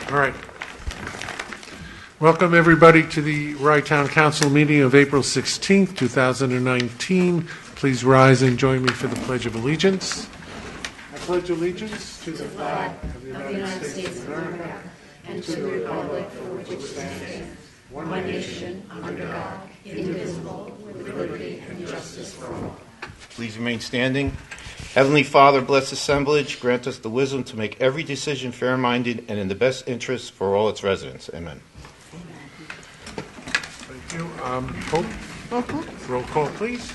All right. Welcome, everybody, to the Rye Town Council meeting of April 16th, 2019. Please rise and join me for the Pledge of Allegiance. I pledge allegiance to the flag of the United States of America and to the republic for which it stands, one nation, under God, indivisible, with liberty and justice for all. Please remain standing. Heavenly Father, bless assemblage. Grant us the wisdom to make every decision fair-minded and in the best interest for all its residents. Amen. Thank you. Hope? Roll call, please.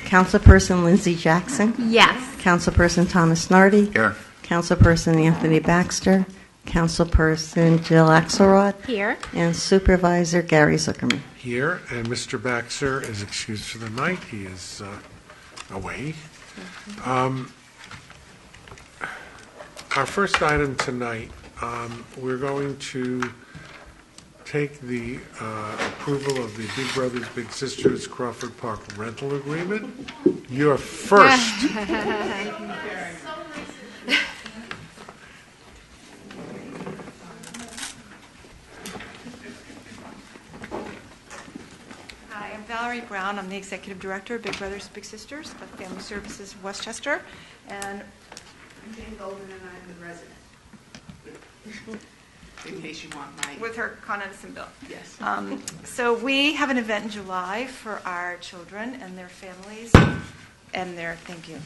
Councilperson Lindsay Jackson. Yes. Councilperson Thomas Nardi. Here. Councilperson Anthony Baxter. Councilperson Jill Axelrod. Here. And Supervisor Gary Zuckerman. Here, and Mr. Baxter is excused for the night. He is away. Our first item tonight, we're going to take the approval of the Big Brothers Big Sisters Crawford Park rental agreement. You're first. Hi, I'm Valerie Brown. I'm the Executive Director of Big Brothers Big Sisters of Family Services of Westchester. And I'm Jane Golden, and I'm the resident. In case you want my... With her Con-Edison bill. Yes. So we have an event in July for our children and their families and their, thank you,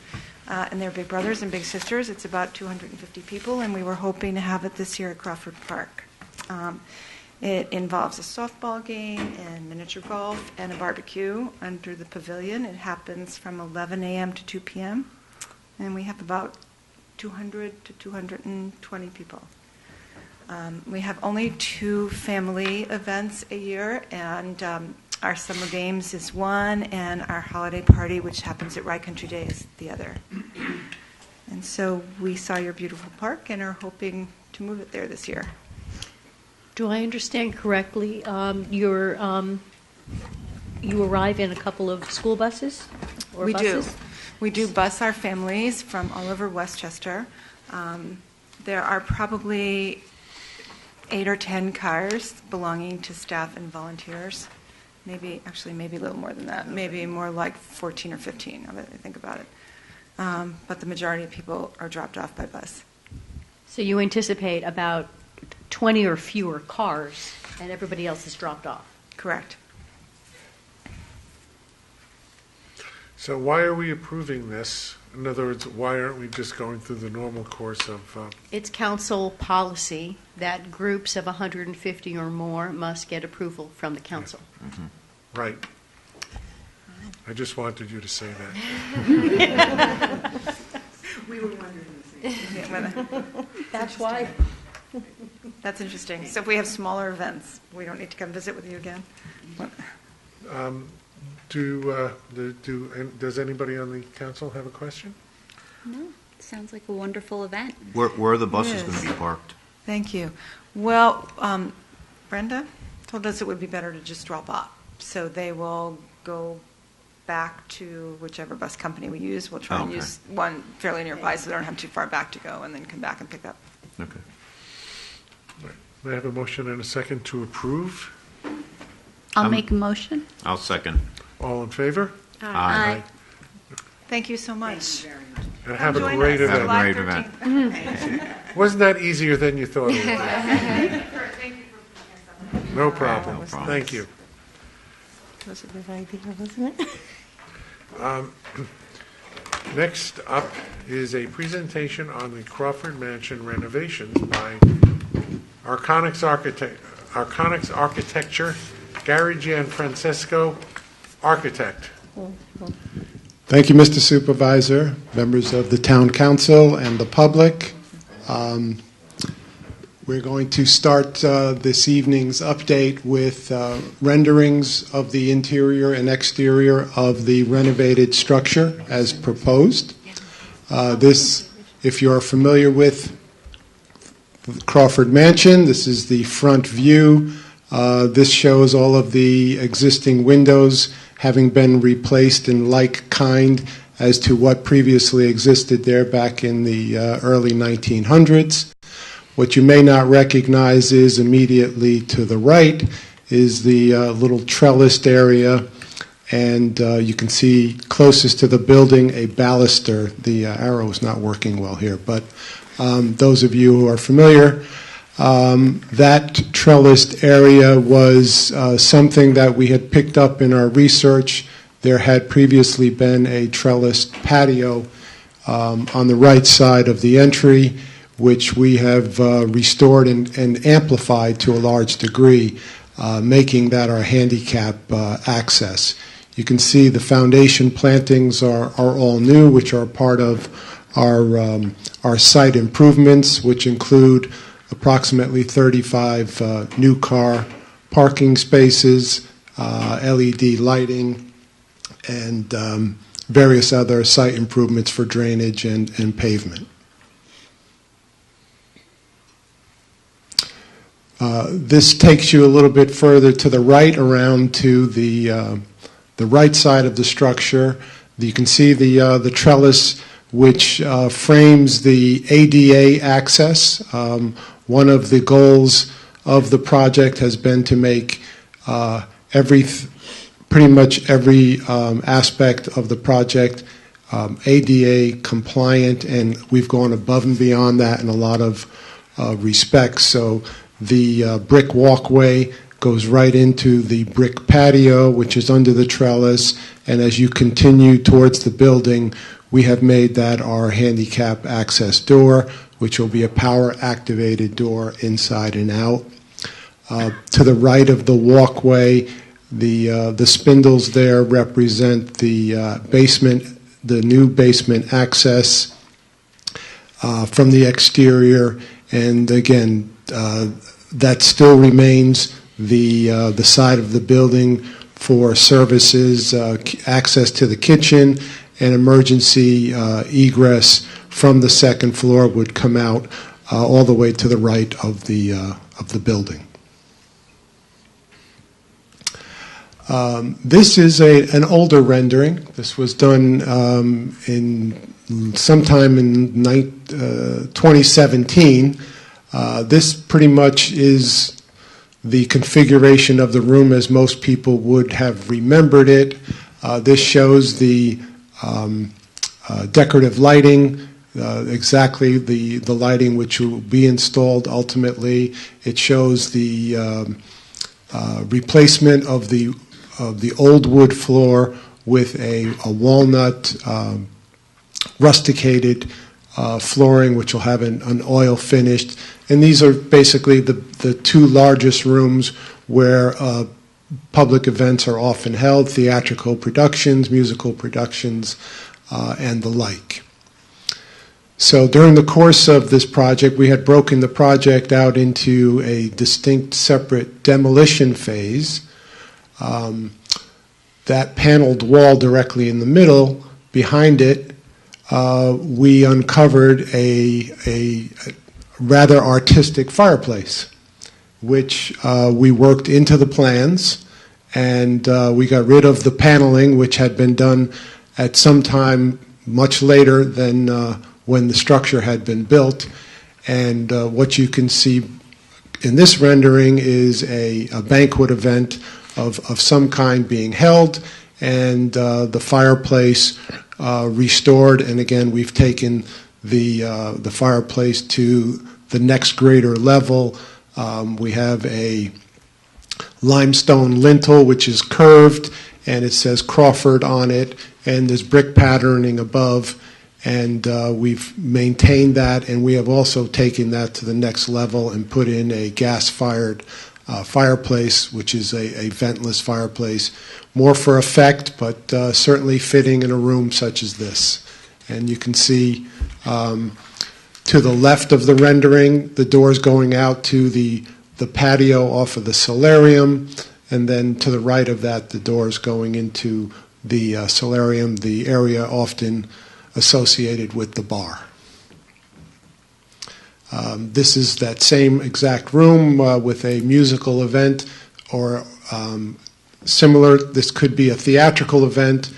and their big brothers and big sisters. It's about 250 people, and we were hoping to have it this year at Crawford Park. It involves a softball game and miniature golf and a barbecue under the pavilion. It happens from 11 a.m. to 2 p.m., and we have about 200 to 220 people. We have only 2 family events a year, and our summer games is one, and our holiday party, which happens at Rye Country Day, is the other. And so we saw your beautiful park and are hoping to move it there this year. Do I understand correctly? You arrive in a couple of school buses or We buses? do. We do bus our families from all over Westchester. There are probably 8 or 10 cars belonging to staff and volunteers. Maybe a little more than that. Maybe more like 14 or 15, now that I think about it. But the majority of people are dropped off by bus. So you anticipate about 20 or fewer cars, and everybody else is dropped off. Correct. So why are we approving this? In other words, why aren't we just going through the normal course of... It's council policy that groups of 150 or more must get approval from the council. Mm-hmm. Right. I just wanted you to say that. We were wondering the same thing. That's why. That's interesting. So if we have smaller events, we don't need to come visit with you again? Does anybody on the council have a question? No, sounds like a wonderful event. Where are the buses going to be parked? Thank you. Well, Brenda told us it would be better to just drop off. So they will go back to whichever bus company we use. We'll try and use one fairly nearby so they don't have too far back to go, and then come back and pick up. Okay. May I have a motion and a second to approve? I'll make a motion. I'll second. All in favor? Aye. Thank you so much. Thank you very much. And have a Join great us event. Have a July great 13th. Wasn't that easier than you thought it would be? Thank you for picking us up. No problem. No problem. Thank you. That was a good idea, wasn't it? Next up is a presentation on the Crawford Mansion renovations by Arconics Architecture, Gary Gianfrancesco, architect. Thank you, Mr. Supervisor, members of the Town Council, and the public. We're going to start this evening's update with renderings of the interior and exterior of the renovated structure as proposed. This, if you're familiar with Crawford Mansion, this is the front view. This shows all of the existing windows having been replaced in like kind as to what previously existed there back in the early 1900s. What you may not recognize is immediately to the right is the little trellised area, and you can see closest to the building a baluster. The arrow is not working well here, but those of you who are familiar, that trellised area was something that we had picked up in our research. There had previously been a trellised patio on the right side of the entry, which we have restored and amplified to a large degree, making that our handicap access. You can see the foundation plantings are all new, which are part of our site improvements, which include approximately 35 new car parking spaces, LED lighting, and various other site improvements for drainage and pavement. This takes you a little bit further to the right, around to the right side of the structure. You can see the trellis which frames the ADA access. One of the goals of the project has been to make pretty much every aspect of the project ADA compliant, and we've gone above and beyond that in a lot of respects. So the brick walkway goes right into the brick patio, which is under the trellis, and as you continue towards the building, we have made that our handicap access door, which will be a power-activated door inside and out. To the right of the walkway, the spindles there represent the basement, the new basement access from the exterior, and again, that still remains the side of the building for services, access to the kitchen, and emergency egress from the second floor would come out all the way to the right of the building. This is an older rendering. This was done sometime in 2017. This pretty much is the configuration of the room as most people would have remembered it. This shows the decorative lighting, exactly the lighting which will be installed ultimately. It shows the replacement of the old wood floor with a walnut rusticated flooring, which will have an oil finished. And these are basically the two largest rooms where public events are often held: theatrical productions, musical productions, and the like. So during the course of this project, we had broken the project out into a distinct separate demolition phase. That paneled wall directly in the middle, behind it, we uncovered a rather artistic fireplace, which we worked into the plans, and we got rid of the paneling, which had been done at some time much later than when the structure had been built. And what you can see in this rendering is a banquet event of some kind being held, and the fireplace restored. And again, we've taken the fireplace to the next greater level. We have a limestone lintel which is curved, and it says Crawford on it, and there's brick patterning above, and we've maintained that, and we have also taken that to the next level and put in a gas-fired fireplace, which is a ventless fireplace, more for effect, but certainly fitting in a room such as this. And you can see to the left of the rendering, the doors going out to the patio off of the solarium, and then to the right of that, the doors going into the solarium, the area often associated with the bar. This is that same exact room with a musical event or similar. This could be a theatrical event.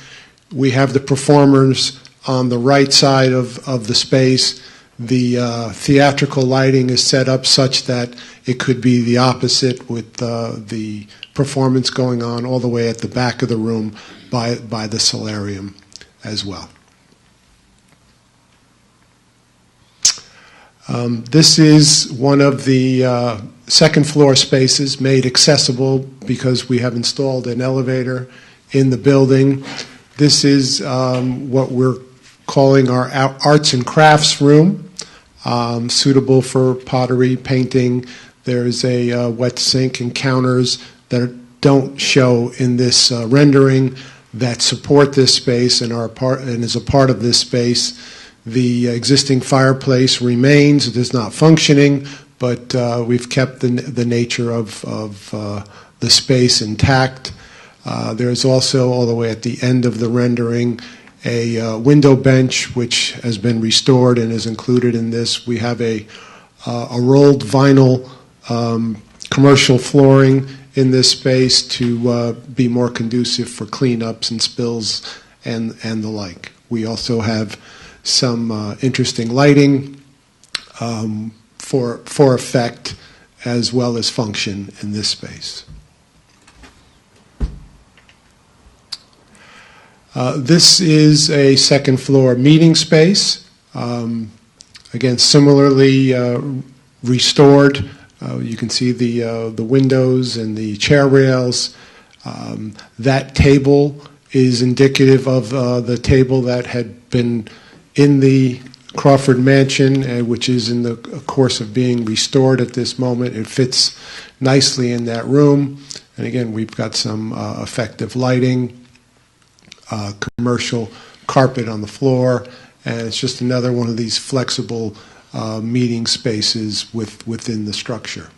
We have the performers on the right side of the space. The theatrical lighting is set up such that it could be the opposite, with the performance going on all the way at the back of the room by the solarium as well. This is one of the second floor spaces made accessible because we have installed an elevator in the building. This is what we're calling our arts and crafts room, suitable for pottery, painting. There's a wet sink and counters that don't show in this rendering that support this space and are and is a part of this space. The existing fireplace remains. It is not functioning, but we've kept the nature of the space intact. There's also, all the way at the end of the rendering, a window bench which has been restored and is included in this. We have a rolled vinyl commercial flooring in this space to be more conducive for cleanups and spills and the like. We also have some interesting lighting for effect as well as function in this space. This is a second floor meeting space. Again, similarly restored. You can see the windows and the chair rails. That table is indicative of the table that had been in the Crawford mansion, which is in the course of being restored at this moment. It fits nicely in that room. And again, we've got some effective lighting, commercial carpet on the floor, and it's just another one of these flexible meeting spaces within the structure.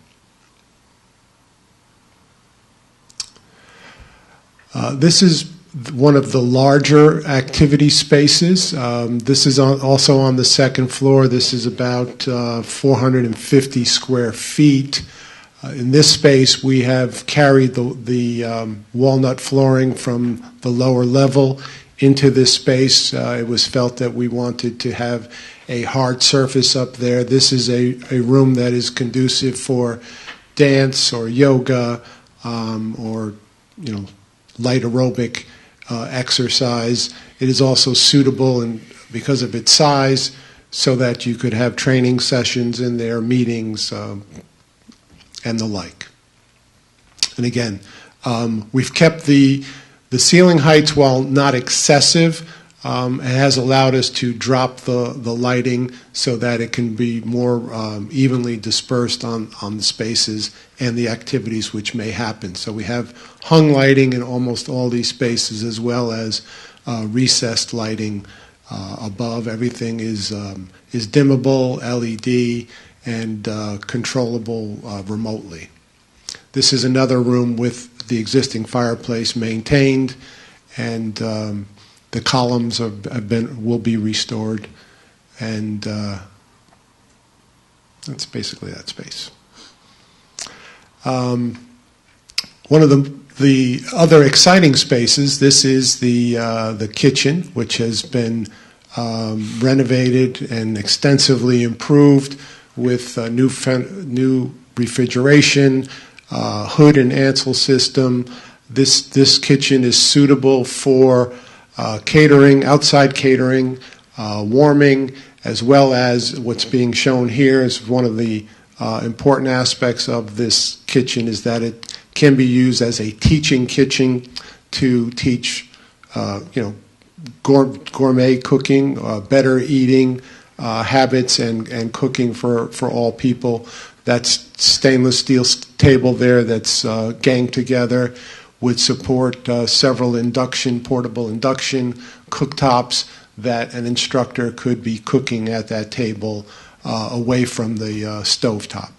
This is one of the larger activity spaces. This is also on the second floor. This is about 450 square feet. In this space, we have carried the walnut flooring from the lower level into this space. It was felt that we wanted to have a hard surface up there. This is a room that is conducive for dance or yoga or light aerobic exercise. It is also suitable, and because of its size, so that you could have training sessions in there, meetings, and the like. And again, we've kept the ceiling heights, while not excessive. It has allowed us to drop the lighting so that it can be more evenly dispersed on the spaces and the activities which may happen. So we have hung lighting in almost all these spaces, as well as recessed lighting above. Everything is dimmable, LED, and controllable remotely. This is another room with the existing fireplace maintained, and the columns will be restored, and that's basically that space. One of the other exciting spaces, this is the kitchen, which has been renovated and extensively improved with new refrigeration, hood and Ansel system. This kitchen is suitable for catering, outside catering, warming, as well as what's being shown here is one of the important aspects of this kitchen is that it can be used as a teaching kitchen to teach, gourmet cooking, better eating habits, and cooking for all people. That stainless steel table there that's ganged together would support several portable induction cooktops that an instructor could be cooking at that table away from the stovetop.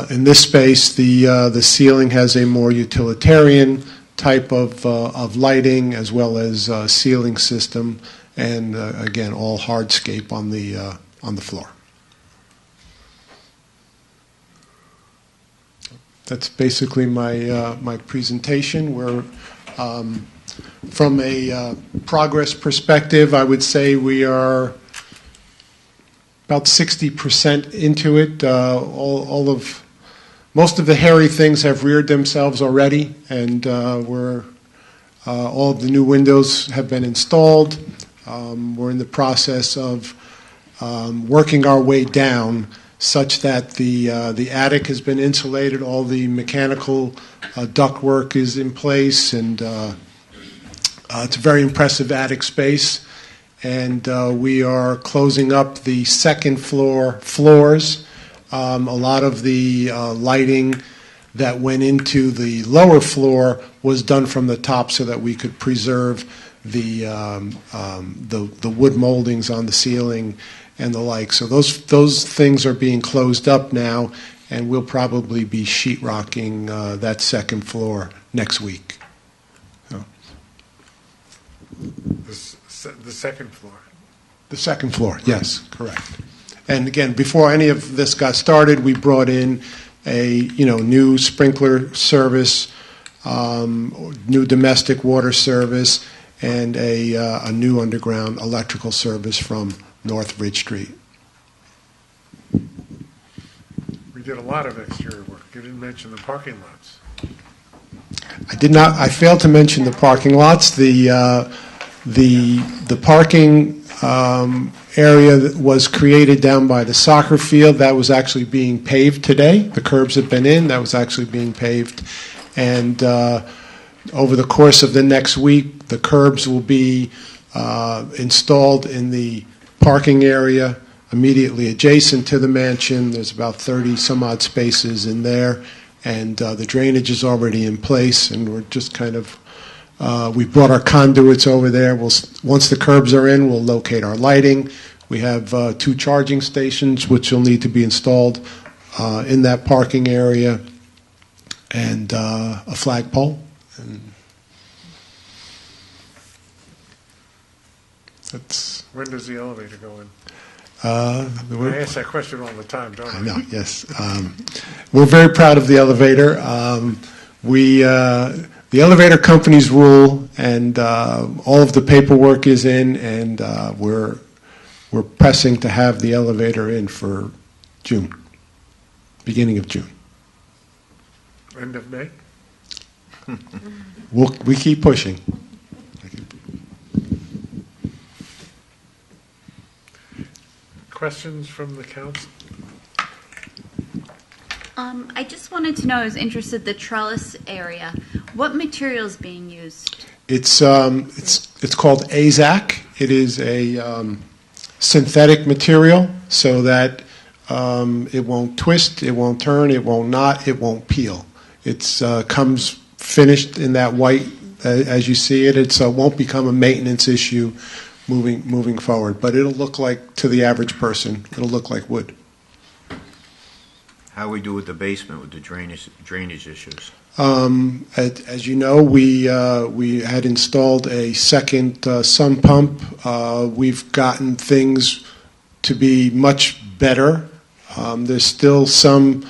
In this space, the ceiling has a more utilitarian type of lighting, as well as ceiling system, and again, all hardscape on the floor. That's basically my presentation. We're From a progress perspective, I would say we are about 60% into it. Most of the hairy things have reared themselves already, and all of the new windows have been installed. We're in the process of working our way down such that the attic has been insulated, all the mechanical ductwork is in place, and it's a very impressive attic space. And we are closing up the second floors. A lot of the lighting that went into the lower floor was done from the top so that we could preserve the wood moldings on the ceiling and the like. So those things are being closed up now, and we'll probably be sheetrocking that second floor next week. So. The second floor. The second floor, yes, correct. And again, before any of this got started, we brought in a new sprinkler service, new domestic water service, and a new underground electrical service from North Ridge Street. We did a lot of exterior work. You didn't mention the parking lots. I did not. I failed to mention the parking lots. The parking area that was created down by the soccer field, that was actually being paved today. The curbs have been in. That was actually being paved. And over the course of the next week, the curbs will be installed in the parking area immediately adjacent to the mansion. There's about 30 some odd spaces in there. And the drainage is already in place, and we're just kind of we brought our conduits over there. Once the curbs are in, we'll locate our lighting. We have 2 charging stations, which will need to be installed in that parking area, and a flagpole. And that's. When does the elevator go in? I I ask that question all the time, don't I? I know, yes. We're very proud of the elevator. The elevator companies rule, and all of the paperwork is in, and we're pressing to have the elevator in for June, beginning of June. End of May? We keep pushing. Questions from the council? I just wanted to know, I was interested, the trellis area. What material is being used? It's called AZAC. It is a synthetic material so that it won't twist, it won't turn, it won't knot, it won't peel. It comes finished in that white as you see it. It won't become a maintenance issue moving forward, but it'll look like, to the average person, it'll look like wood. How we do with the basement with the drainage issues? As you know, we had installed a second sump pump. We've gotten things to be much better. There's still some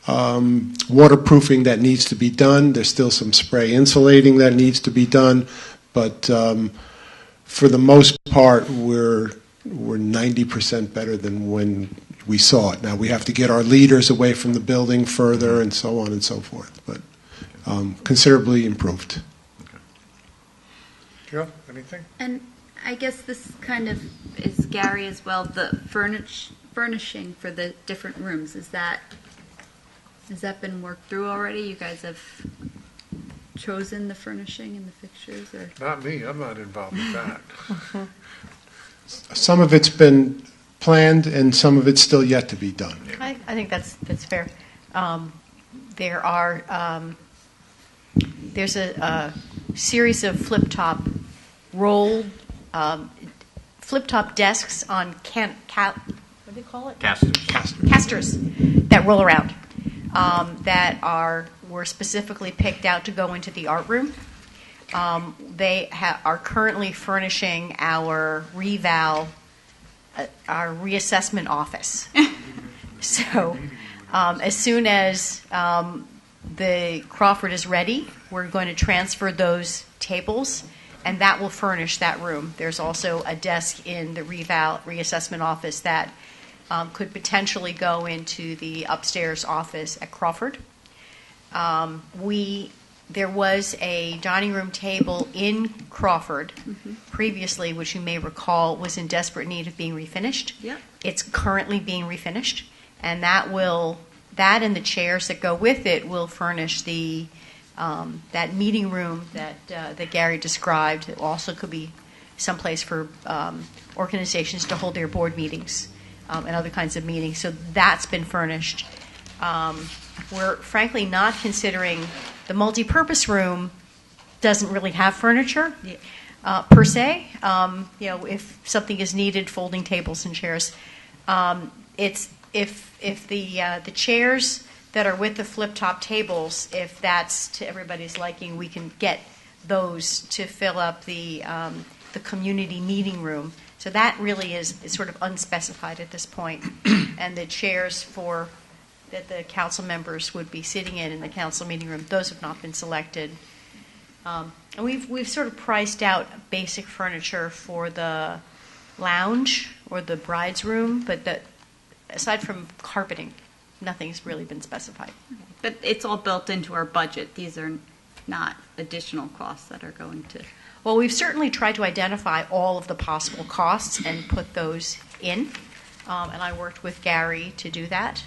waterproofing that needs to be done. There's still some spray insulating that needs to be done, but for the most part, we're 90% better than when we saw it. Now we have to get our leaders away from the building further, and so on and so forth, but considerably improved. Jill, anything? And I guess this kind of is Gary as well. The furnishing for the different rooms, has that been worked through already? You guys have chosen the furnishing and the fixtures, or Not me. I'm not involved with that. Some of it's been planned, and some of it's still yet to be done. I think that's fair. There's a series of flip-top flip-top desks on what do they call it? Casters that roll around that were specifically picked out to go into the art room. They are currently furnishing our our reassessment office. So as soon as the Crawford is ready, we're going to transfer those tables, and that will furnish that room. There's also a desk in the reassessment office that could potentially go into the upstairs office at Crawford. There was a dining room table in Crawford previously, which you may recall was in desperate need of being refinished. Yep. It's currently being refinished, and that and the chairs that go with it will furnish that meeting room that Gary described. It also could be someplace for organizations to hold their board meetings and other kinds of meetings. So that's been furnished. We're frankly not considering the multi-purpose room. Doesn't really have furniture per se. If something is needed, folding tables and chairs. If the chairs that are with the flip-top tables, if that's to everybody's liking, we can get those to fill up the community meeting room. So that really is sort of unspecified at this point. And the chairs that the council members would be sitting in the council meeting room, those have not been selected. And we've sort of priced out basic furniture for the lounge or the bride's room, but aside from carpeting, nothing's really been specified. But it's all built into our budget. These are not additional costs that are going to... Well, we've certainly tried to identify all of the possible costs and put those in. And I worked with Gary to do that.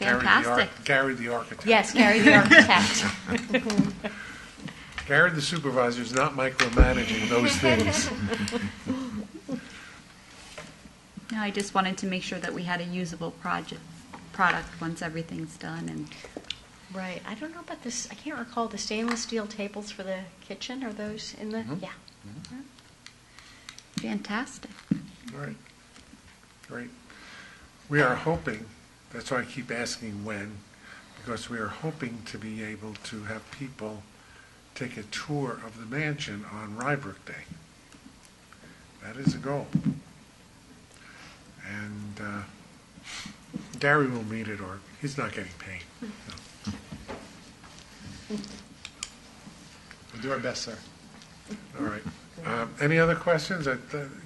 Fantastic. Gary the architect. Yes, Gary the architect. Gary the supervisor is not micromanaging those things. No, I just wanted to make sure that we had a usable product once everything's done. And Right. I don't know about this. I can't recall the stainless steel tables for the kitchen. Are those in the? Yeah. fantastic. All right. Great. We are hoping, that's why I keep asking when, because we are hoping to be able to have people take a tour of the mansion on Rybrook Day. That is a goal. And Gary will meet it, or he's not getting paid. No. We'll do our best, sir. All right. Any other questions?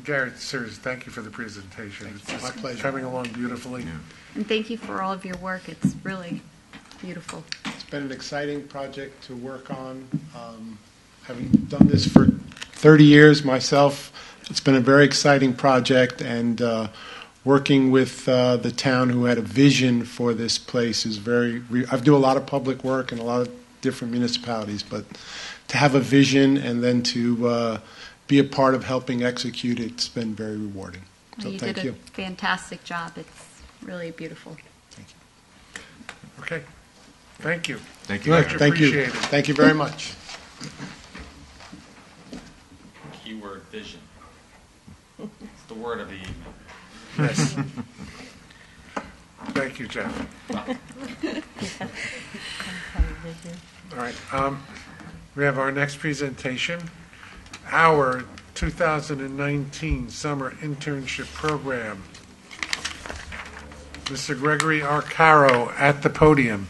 Gary, seriously, thank you for the presentation. It's My pleasure. coming along beautifully. And thank you for all of your work. It's really beautiful. It's been an exciting project to work on. Having done this for 30 years myself, it's been a very exciting project, and working with the town who had a vision for this place is I do a lot of public work in a lot of different municipalities, but to have a vision and then to be a part of helping execute it, it's been very rewarding. So You thank did you. a fantastic job. It's really beautiful. Okay. Thank you. Thank you. Much Thank you. appreciated. Thank you very much. Keyword vision. It's the word of the evening. Yes. Thank you, Jeff. All right. We have our next presentation, our 2019 Summer Internship Program. Mr. Gregory Arcaro at the podium.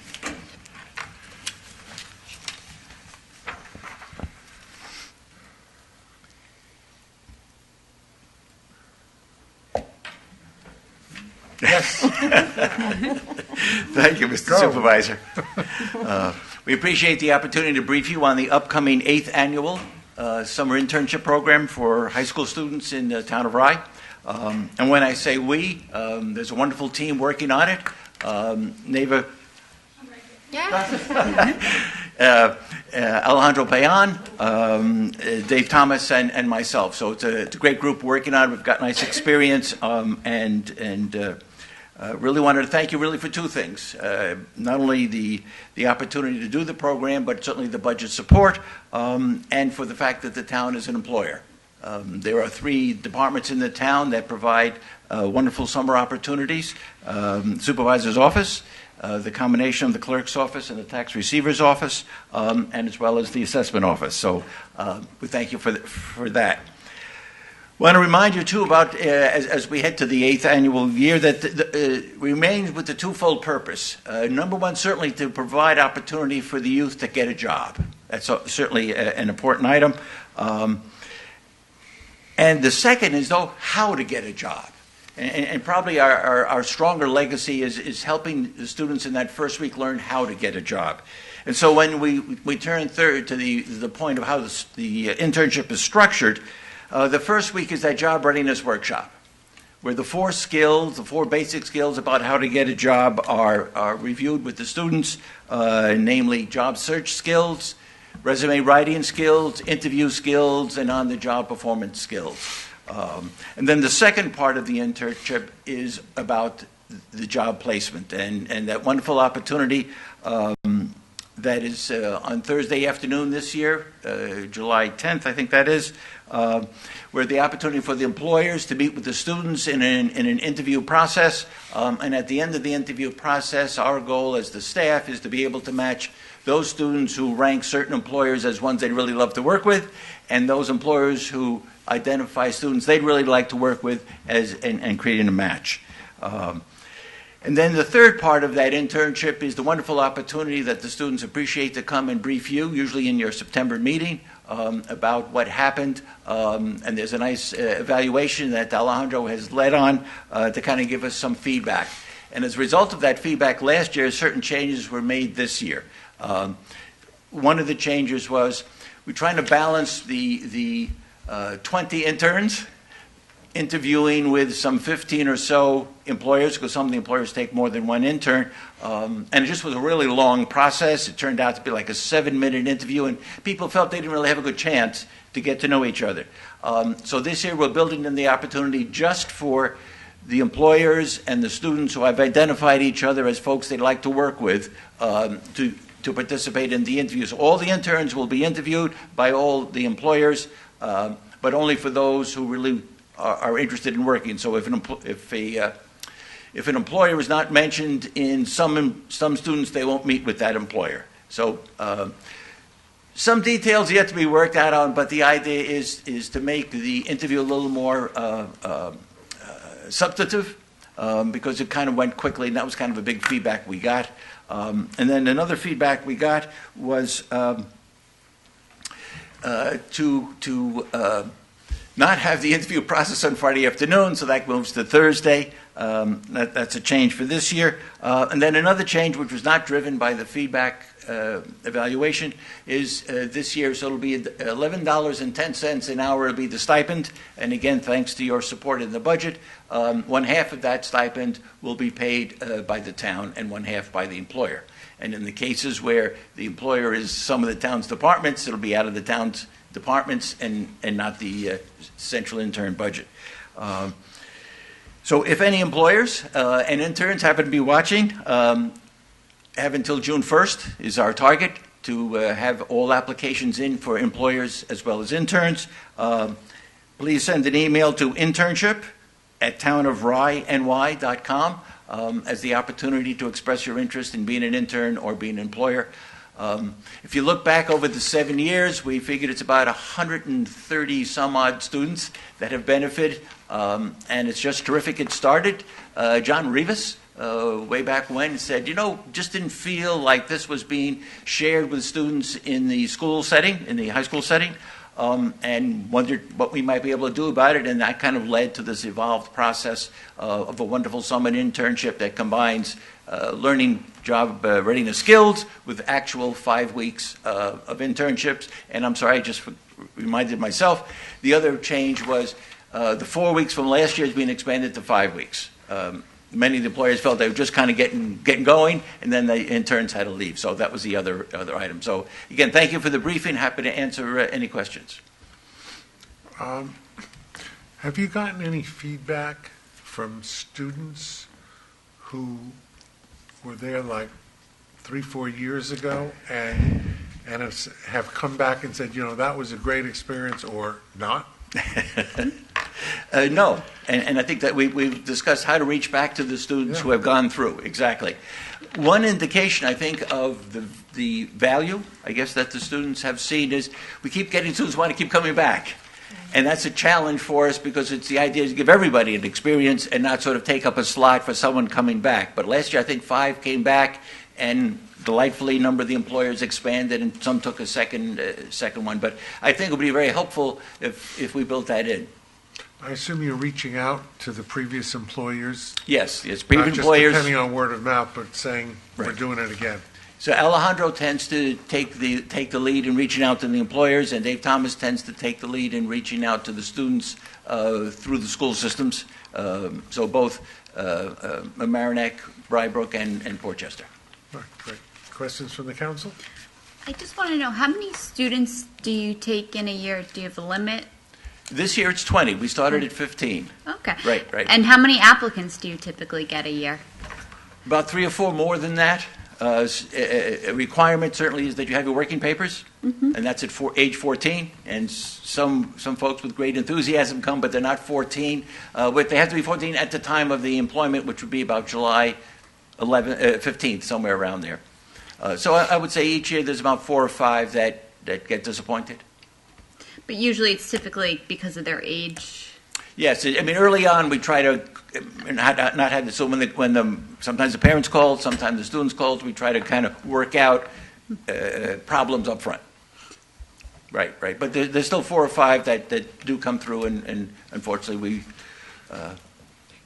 Yes. Thank you, Mr. Go. Supervisor. We appreciate the opportunity to brief you on the upcoming 8th annual summer internship program for high school students in the town of Rye. And when I say we, there's a wonderful team working on it. Neva, Alejandro Payan, Dave Thomas, and myself. So it's a great group working on it. We've got nice experience, and really wanted to thank you really for two things. Not only the opportunity to do the program, but certainly the budget support, and for the fact that the town is an employer. There are 3 departments in the town that provide wonderful summer opportunities. Supervisor's office, the combination of the clerk's office and the tax receiver's office, and as well as the assessment office. So we thank you for that. I want to remind you, too, about, as we head to the 8th annual year, that remains with the twofold purpose. Number one, certainly to provide opportunity for the youth to get a job. That's certainly an important item. And the second is, though, how to get a job. And probably our stronger legacy is helping the students in that first week learn how to get a job. And so when we turn third to the point of how the internship is structured, the first week is that job readiness workshop, where the four basic skills about how to get a job are reviewed with the students, namely job search skills, resume writing skills, interview skills, and on-the-job performance skills. And then the second part of the internship is about the job placement and that wonderful opportunity that is on Thursday afternoon this year, July 10th, I think that is, where the opportunity for the employers to meet with the students in an interview process. And at the end of the interview process, our goal as the staff is to be able to match those students who rank certain employers as ones they'd really love to work with, and those employers who identify students they'd really like to work with and creating a match. And then the third part of that internship is the wonderful opportunity that the students appreciate to come and brief you, usually in your September meeting, about what happened. And there's a nice evaluation that Alejandro has led on to kind of give us some feedback. And as a result of that feedback last year, certain changes were made this year. One of the changes was we're trying to balance the 20 interns interviewing with some 15 or so employers, because some of the employers take more than one intern. And it just was a really long process. It turned out to be like a 7-minute interview, and people felt they didn't really have a good chance to get to know each other. So this year we're building in the opportunity just for the employers and the students who have identified each other as folks they'd like to work with to participate in the interviews. All the interns will be interviewed by all the employers, but only for those who really are interested in working. So if an employer is not mentioned in some students, they won't meet with that employer. So some details yet to be worked out on, but the idea is to make the interview a little more substantive, because it kind of went quickly, and that was kind of a big feedback we got. And then another feedback we got was to not have the interview process on Friday afternoon, so that moves to Thursday. That's a change for this year. And then another change, which was not driven by the feedback evaluation, is this year, so it'll be $11.10 an hour will be the stipend. And again, thanks to your support in the budget, 1/2 of that stipend will be paid by the town and 1/2 by the employer. And in the cases where the employer is some of the town's departments, it'll be out of the town's departments and not the central intern budget. So if any employers and interns happen to be watching, have until June 1st is our target to have all applications in for employers as well as interns. Please send an email to internship@townofryny.com as the opportunity to express your interest in being an intern or being an employer. If you look back over the 7 years, we figured it's about 130 some odd students that have benefited, and it's just terrific. It started. John Rivas, way back when, said, just didn't feel like this was being shared with students in the school setting, in the high school setting, and wondered what we might be able to do about it, and that kind of led to this evolved process of a wonderful summer internship that combines learning job readiness skills with actual 5 weeks of internships. And I'm sorry, I just reminded myself, the other change was the 4 weeks from last year is being expanded to 5 weeks. Many of the employers felt they were just kind of getting going, and then the interns had to leave. So that was the other item. So again, thank you for the briefing. Happy to answer any questions. Have you gotten any feedback from students who were there like 3-4 years ago and have come back and said, that was a great experience, or not? No, and I think that we've discussed how to reach back to the students who have gone through. Exactly. One indication, I think, of the value, I guess, that the students have seen is we keep getting students who want to keep coming back. And that's a challenge for us, because it's the idea to give everybody an experience and not sort of take up a slot for someone coming back. But last year, I think 5 came back, and delightfully, a number of the employers expanded, and some took a second one. But I think it would be very helpful if we built that in. I assume you're reaching out to the previous employers? Yes, Not previous just employers. depending on word of mouth, but saying, we're Right. doing it again. So Alejandro tends to take the lead in reaching out to the employers, and Dave Thomas tends to take the lead in reaching out to the students through the school systems. So both Mamaroneck, Brybrook, and Portchester. All right, great. Questions from the council? I just want to know, how many students do you take in a year? Do you have a limit? This year it's 20. We started at 15. Okay. Right. And how many applicants do you typically get a year? About 3 or 4 more than that. A requirement certainly is that you have your working papers, and that's at age 14. And some folks with great enthusiasm come, but they're not 14. But they have to be 14 at the time of the employment, which would be about July 15th, somewhere around there. So I would say each year there's about 4 or 5 that get disappointed. But usually it's typically because of their age. Yes, I mean early on we try to not have this. So sometimes the parents called, sometimes the students called. We try to kind of work out problems up front. Right. But there's still 4 or 5 that do come through, and unfortunately we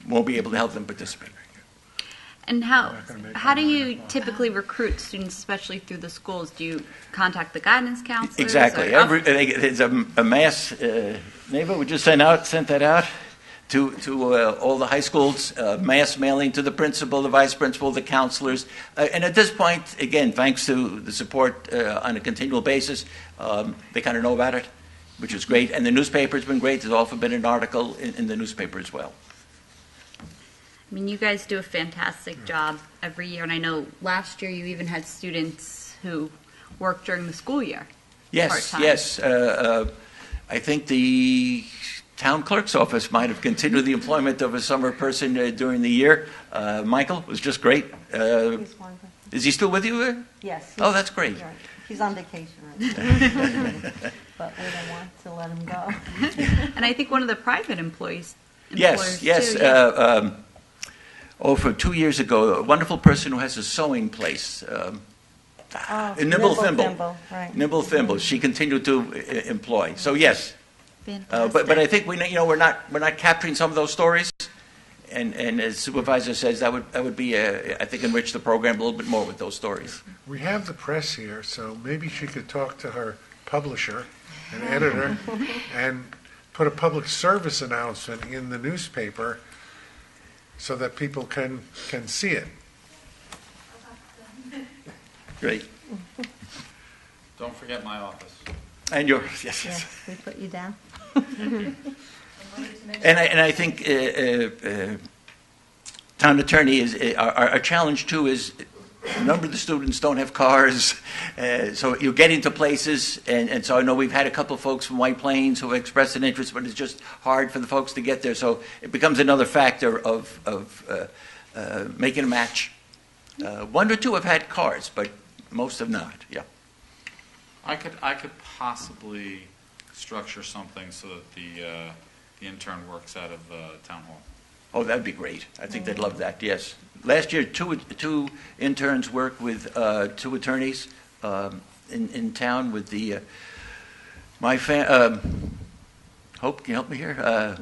won't be able to help them participate. And how do you typically recruit students, especially through the schools? Do you contact the guidance counselors? Exactly. There's a mass. Neighbor, we just sent that out to all the high schools. Mass mailing to the principal, the vice principal, the counselors, and at this point, again, thanks to the support on a continual basis, they kind of know about it, which is great. And the newspaper's been great. There's often been an article in the newspaper as well. I mean, you guys do a fantastic job every year, and I know last year you even had students who worked during the school year. Yes, part-time. yes. I think the town clerk's office might have continued the employment of a summer person during the year. Michael was just great. He's wonderful. Is he still with you? Yes. Oh, that's great. Right. He's on vacation right now. But we don't want to let him go. And I think one of the private employers Yes. too. Yeah. From 2 years ago, a wonderful person who has a sewing place. Nibble Thimble. Right. Nibble Thimble. She continued to employ. So yes. Fantastic. But I think we're not capturing some of those stories, and as Supervisor says, that would be I think enrich the program a little bit more with those stories. We have the press here, so maybe she could talk to her publisher and editor and put a public service announcement in the newspaper so that people can see it. Great. Don't forget my office. And yours, yes. Yes, we put you down. And I think town attorney is our challenge too is a number of the students don't have cars, so you're getting to places, and so I know we've had a couple of folks from White Plains who have expressed an interest, but it's just hard for the folks to get there. So it becomes another factor of making a match. 1 or 2 have had cars, but most have not. Yeah. I could possibly structure something so that the intern works out of town hall. Oh, that'd be great. I think they'd love that. Yes. Last year, two interns worked with 2 attorneys in town with the Hope, can you help me here?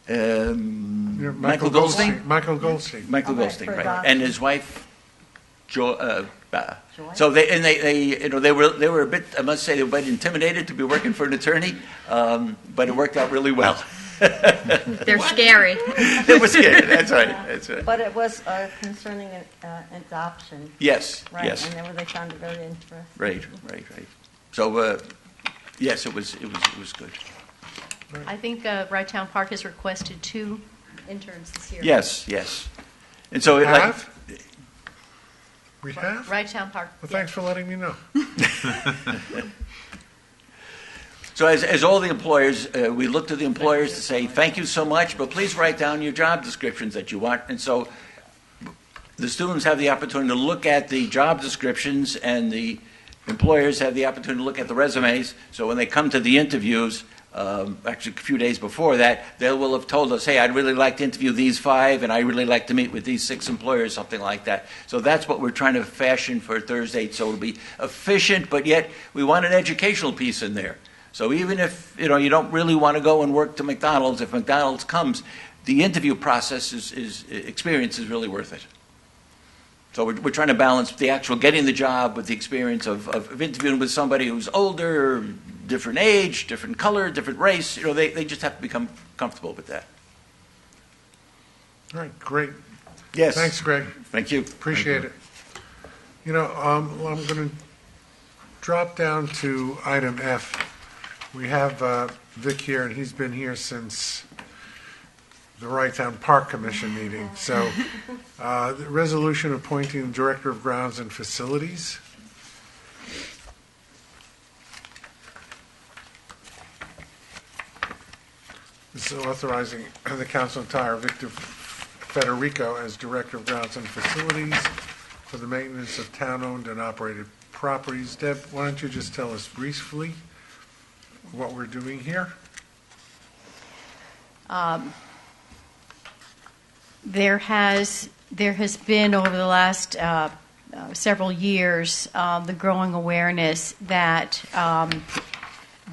Michael Goldstein. Michael Goldstein. Michael Okay, Goldstein, for right? adoption. And his wife, Joy. So they were a bit. I must say they were a bit intimidated to be working for an attorney, but it worked out really well. They're scary. It was scary. That's right. That's right. But it was concerning adoption. Yes. Right. Yes. And they found it very interesting. Right. So yes, it was good. I think Right Town Park has requested 2 interns this year. Yes. And so We have? Right Town Park. Well, thanks for letting me know. So as all the employers, we look to the employers to say, thank you so much, but please write down your job descriptions that you want. And so the students have the opportunity to look at the job descriptions, and the employers have the opportunity to look at the resumes. So when they come to the interviews, actually a few days before that, they will have told us, hey, I'd really like to interview these 5, and I'd really like to meet with these 6 employers, something like that. So that's what we're trying to fashion for Thursday, so it'll be efficient, but yet we want an educational piece in there. So even if you don't really want to go and work to McDonald's, if McDonald's comes, the interview process experience is really worth it. So we're trying to balance the actual getting the job with the experience of interviewing with somebody who's older, different age, different color, different race. They just have to become comfortable with that. All right, great. Yes. Thanks, Greg. Thank you. Appreciate it. I'm going to drop down to item F. We have Vic here, and he's been here since the Wrighttown Park Commission meeting. So, the resolution appointing the Director of Grounds and Facilities. This is authorizing the council to hire Victor Federico as Director of Grounds and Facilities for the maintenance of town-owned and operated properties. Deb, why don't you just tell us briefly what we're doing here? There has been over the last several years the growing awareness that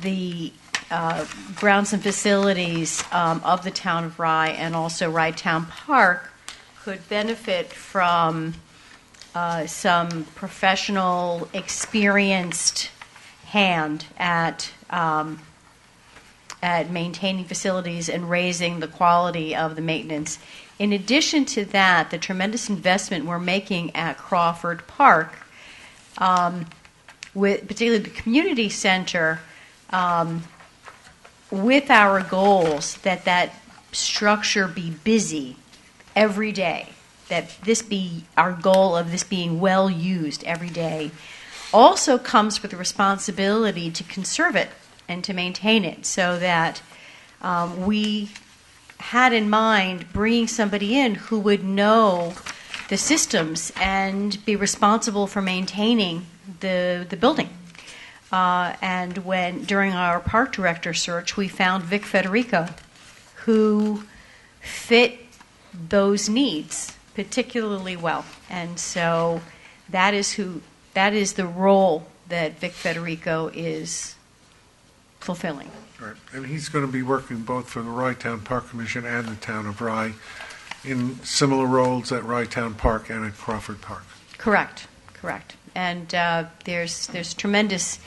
the grounds and facilities of the town of Rye and also Rye-Town Park could benefit from some professional, experienced hand at maintaining facilities and raising the quality of the maintenance. In addition to that, the tremendous investment we're making at Crawford Park, with particularly the community center, with our goals that structure be busy every day, that this be our goal of this being well used every day, also comes with the responsibility to conserve it and to maintain it, so that we had in mind bringing somebody in who would know the systems and be responsible for maintaining the building. And during our park director search, we found Vic Federico, who fit those needs particularly well. And so that is the role that Vic Federico is fulfilling. Right. And he's going to be working both for the Rye-Town Park Commission and the town of Rye in similar roles at Rye-Town Park and at Crawford Park. Correct. And there's tremendous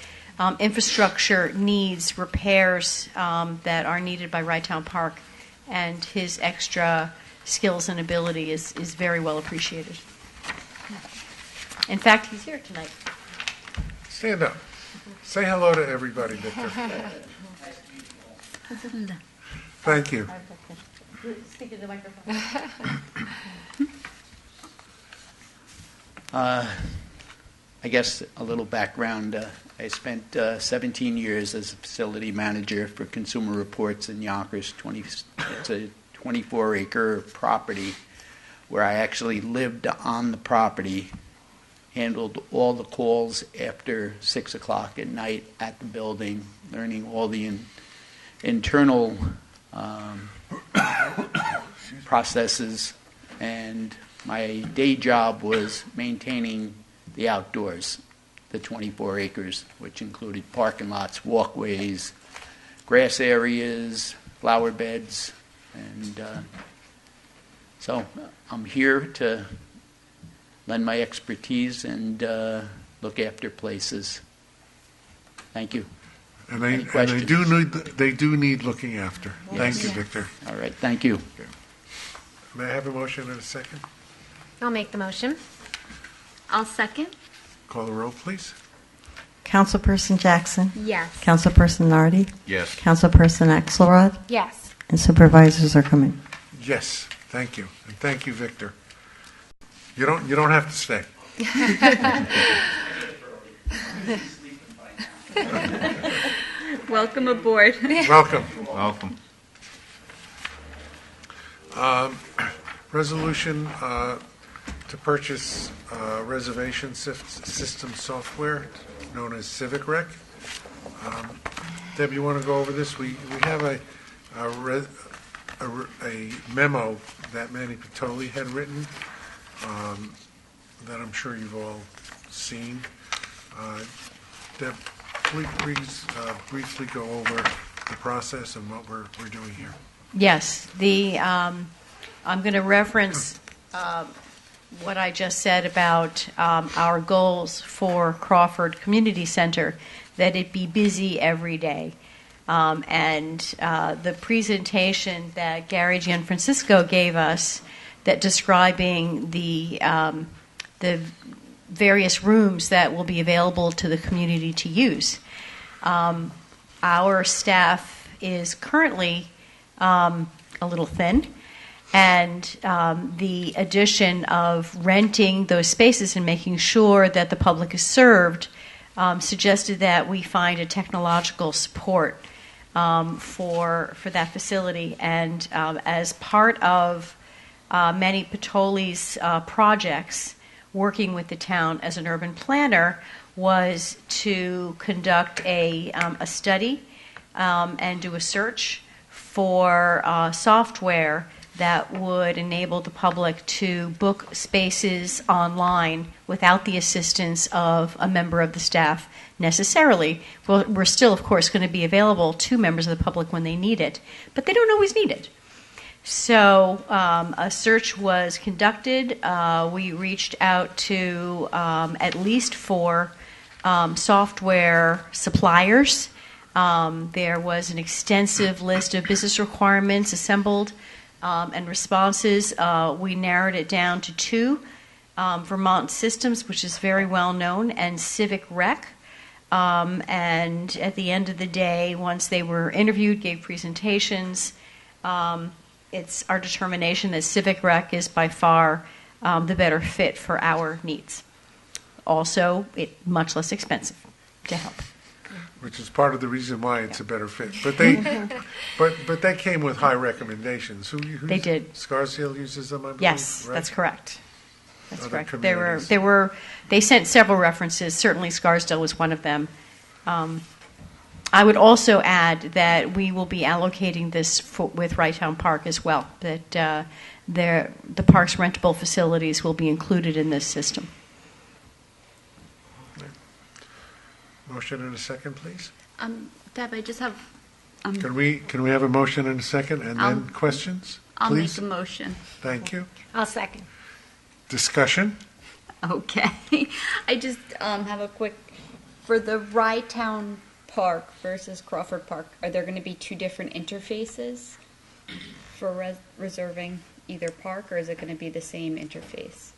infrastructure needs, repairs that are needed by Rye-Town Park, and his extra skills and ability is very well appreciated. In fact, he's here tonight. Stand up. Say hello to everybody, Victor. Thank you. Speak to the microphone. I guess a little background. I spent 17 years as a facility manager for Consumer Reports in Yonkers. It's a 24-acre property where I actually lived on the property, handled all the calls after 6 o'clock at night at the building, learning all the internal processes, and my day job was maintaining the outdoors, the 24 acres, which included parking lots, walkways, grass areas, flower beds, and so I'm here to lend my expertise and look after places. Thank you. And they do need looking after. Yes. Thank you, Victor. All right, thank you. Okay. May I have a motion and a second? I'll make the motion. I'll second. Call the roll, please. Councilperson Jackson? Yes. Councilperson Nardi? Yes. Councilperson Axelrod? Yes. And Supervisor Zuckerman? Yes, thank you. And thank you, Victor. You don't have to stay. Welcome aboard. Welcome. Welcome. Resolution to purchase reservation system software known as CivicRec. Deb, you want to go over this? We have a memo that Manny Patoli had written that I'm sure you've all seen. Deb, please briefly go over the process and what we're doing here. Yes, I'm going to reference what I just said about our goals for Crawford Community Center, that it be busy every day. And the presentation that Gary Gianfrancisco gave us that describing the various rooms that will be available to the community to use. Our staff is currently a little thin, and the addition of renting those spaces and making sure that the public is served suggested that we find a technological support for that facility. And as part of Manny Patoli's projects, working with the town as an urban planner, was to conduct a study and do a search for software that would enable the public to book spaces online without the assistance of a member of the staff necessarily. Well, we're still, of course, going to be available to members of the public when they need it, but they don't always need it. So a search was conducted. We reached out to at least 4 software suppliers. There was an extensive list of business requirements assembled and responses. We narrowed it down to 2, Vermont Systems, which is very well known, and CivicRec. And at the end of the day, once they were interviewed, gave presentations, it's our determination that CivicRec is by far the better fit for our needs. Also, it's much less expensive to help. Which is part of the reason why it's a better fit. But they, but they came with high recommendations. They did. Scarsdale uses them, I believe. Yes, right? that's correct. That's Other correct. communities. They sent several references. Certainly, Scarsdale was one of them. I would also add that we will be allocating this with Rytown Park as well. That the park's rentable facilities will be included in this system. Motion and a second, please. Deb, I just have. Can we have a motion and a second, and then questions? I'll please? make a motion. Thank you. I'll second. Discussion. Okay. I just have a quick. For the Rytown Park versus Crawford Park, are there going to be 2 different interfaces for reserving either park, or is it going to be the same interface?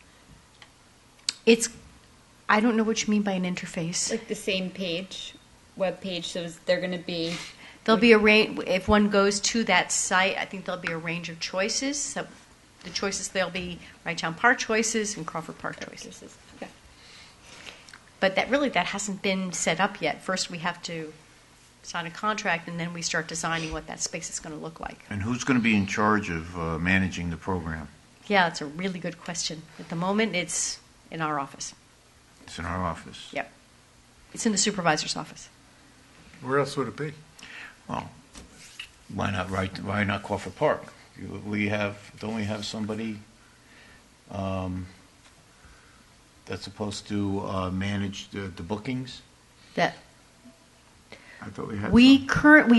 I don't know what you mean by an interface. Like the same page, web page. So they're going to be. There'll be a range. If one goes to that site, I think there'll be a range of choices. So the choices, there'll be Rytown Park choices and Crawford Park choices. Okay. But that hasn't been set up yet. First, we have to sign a contract, and then we start designing what that space is going to look like. And who's going to be in charge of managing the program? Yeah, it's a really good question. At the moment, it's in our office. It's in our office. Yep. It's in the supervisor's office. Where else would it be? Well, why not Crawford Park? Don't we have somebody that's supposed to manage the bookings? That I thought we had. We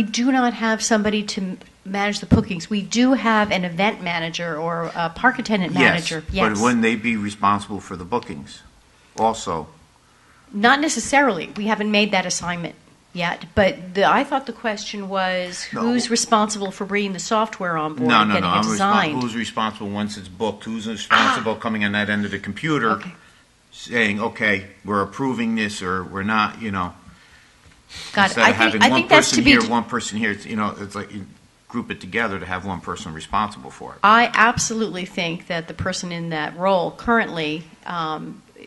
do not have somebody to manage the bookings. We do have an event manager or a park attendant manager. Yes, but wouldn't they be responsible for the bookings also? Not necessarily. We haven't made that assignment yet. But I thought the question was who's responsible for bringing the software on board and getting it designed? Who's responsible once it's booked? Who's responsible coming on that end of the computer saying, okay, we're approving this or we're not, Got Instead it. of having I one think that's person to be here, one person here, it's like you group it together to have one person responsible for it. I absolutely think that the person in that role currently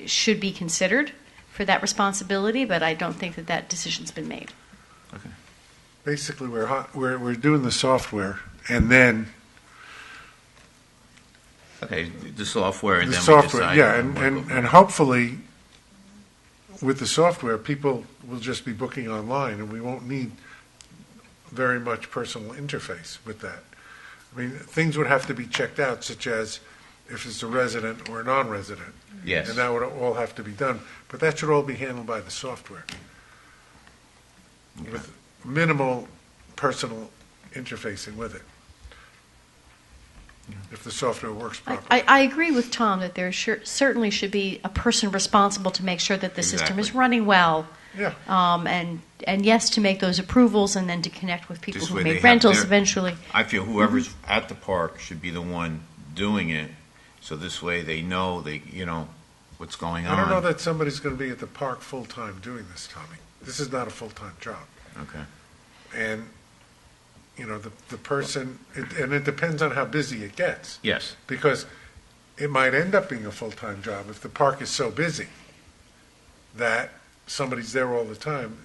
should be considered for that responsibility, but I don't think that decision's been made. Okay. Basically, we're doing the software, and then the software, and the then software, we decide. yeah, and hopefully, with the software, people will just be booking online, and we won't need very much personal interface with that. I mean, things would have to be checked out, such as if it's a resident or a non-resident. Yes. And that would all have to be done. But that should all be handled by the software with minimal personal interfacing with it, if the software works properly. I agree with Tom that there certainly should be a person responsible to make sure that the system is running well. Yeah. And yes, to make those approvals and then to connect with people This who way they make have rentals their- eventually. I feel whoever's at the park should be the one doing it, so this way they know what's going on. I don't know that somebody's going to be at the park full-time doing this, Tommy. This is not a full-time job. Okay. And, the person, and it depends on how busy it gets. Yes. Because it might end up being a full-time job if the park is so busy that somebody's there all the time.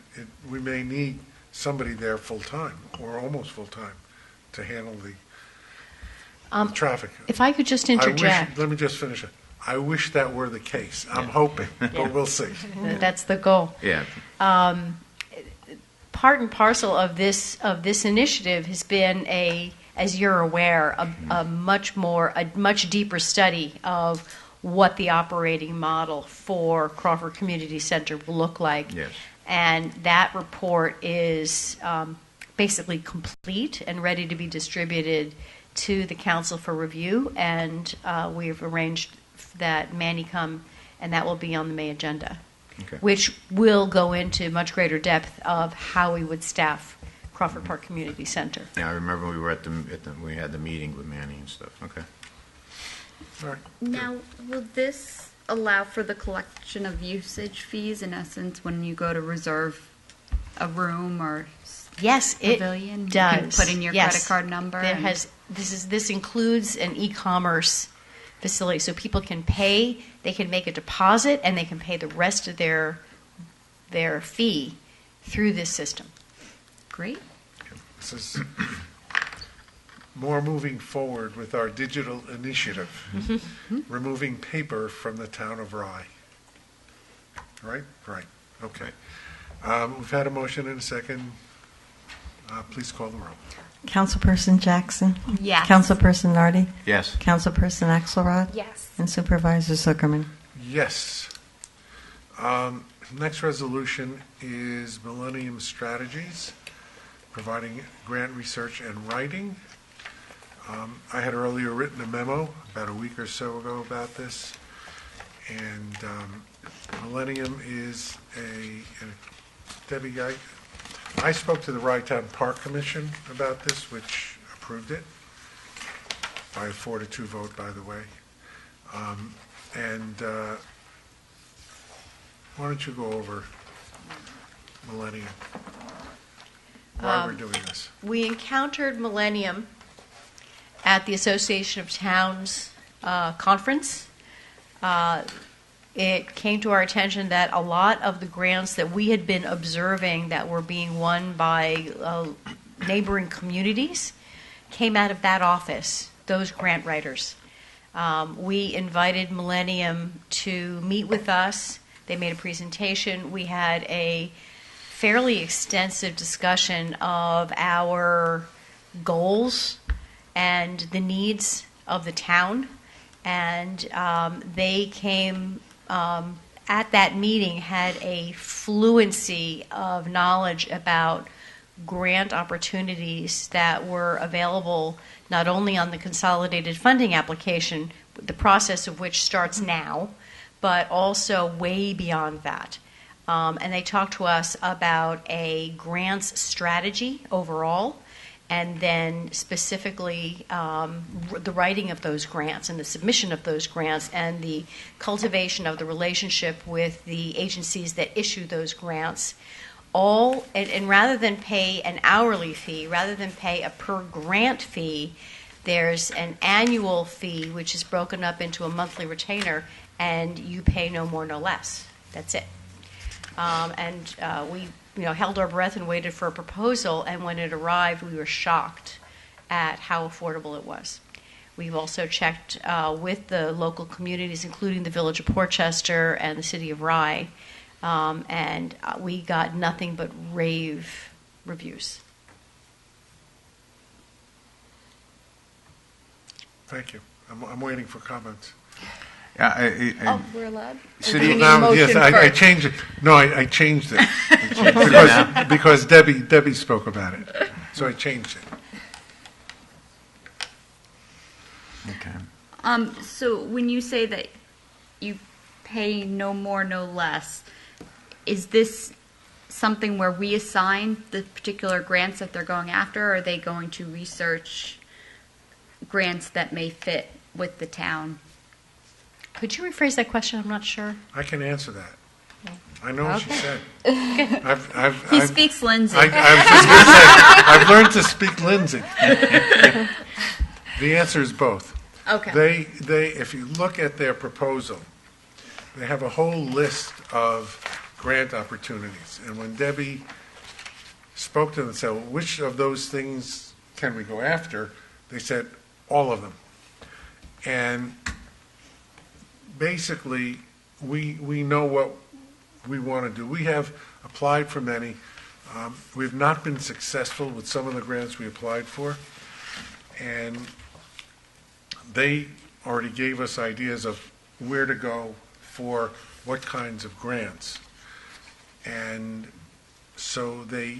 We may need somebody there full-time or almost full-time to handle the traffic. If I could just interject. Let me just finish it. I wish that were the case. I'm hoping, but we'll see. That's the goal. Yeah. Part and parcel of this initiative has been as you're aware, a much deeper study of what the operating model for Crawford Community Center will look like. Yes. And that report is basically complete and ready to be distributed to the council for review. And we've arranged that Manny come, and that will be on the May agenda. Okay. Which will go into much greater depth of how we would staff Crawford Park Community Center. Yeah, I remember we were we had the meeting with Manny and stuff. Okay. All right. Now, will this allow for the collection of usage fees, in essence, when you go to reserve a room or Yes, it pavilion? You does. can put in your Yes. credit card number. This includes an e-commerce facility, so people can pay. They can make a deposit, and they can pay the rest of their fee through this system. Great. This is more moving forward with our digital initiative, removing paper from the town of Rye. Right? Right. Okay. We've had a motion and a second. Please call the roll. Councilperson Jackson? Yes. Councilperson Nardi? Yes. Councilperson Axelrod? Yes. And Supervisor Zuckerman? Yes. Next resolution is Millennium Strategies, providing grant research and writing. I had earlier written a memo about a week or so ago about this, and Millennium is Debbie, I spoke to the Rytown Park Commission about this, which approved it by a 4-2 vote, by the way. Why don't you go over Millennium, why we're doing this? We encountered Millennium at the Association of Towns conference. It came to our attention that a lot of the grants that we had been observing that were being won by neighboring communities came out of that office, those grant writers. We invited Millennium to meet with us. They made a presentation. We had a fairly extensive discussion of our goals and the needs of the town. And they came at that meeting, had a fluency of knowledge about grant opportunities that were available not only on the consolidated funding application, the process of which starts now, but also way beyond that. And they talked to us about a grants strategy overall, and then specifically the writing of those grants and the submission of those grants and the cultivation of the relationship with the agencies that issue those grants. And rather than pay an hourly fee, rather than pay a per grant fee, there's an annual fee which is broken up into a monthly retainer, and you pay no more, no less. That's it. We held our breath and waited for a proposal, and when it arrived, we were shocked at how affordable it was. We've also checked with the local communities, including the Village of Portchester and the City of Rye, and we got nothing but rave reviews. Thank you. I'm waiting for comments. Oh, we're allowed? Or do City- we need a Now, motion yes, I first? changed it. No, I changed it. because Debbie spoke about it. So I changed it. Okay. So when you say that you pay no more, no less, is this something where we assign the particular grants that they're going after, or are they going to research grants that may fit with the town? Could you rephrase that question? I'm not sure. I can answer that. I know what she Okay. said. He speaks Lindsay. I was just going to say, I've learned to speak Lindsay. The answer is both. Okay. They, if you look at their proposal, they have a whole list of grant opportunities. And when Debbie spoke to them and said, well, which of those things can we go after? They said, all of them. And basically, we know what we want to do. We have applied for many. We've not been successful with some of the grants we applied for. And they already gave us ideas of where to go for what kinds of grants. And so they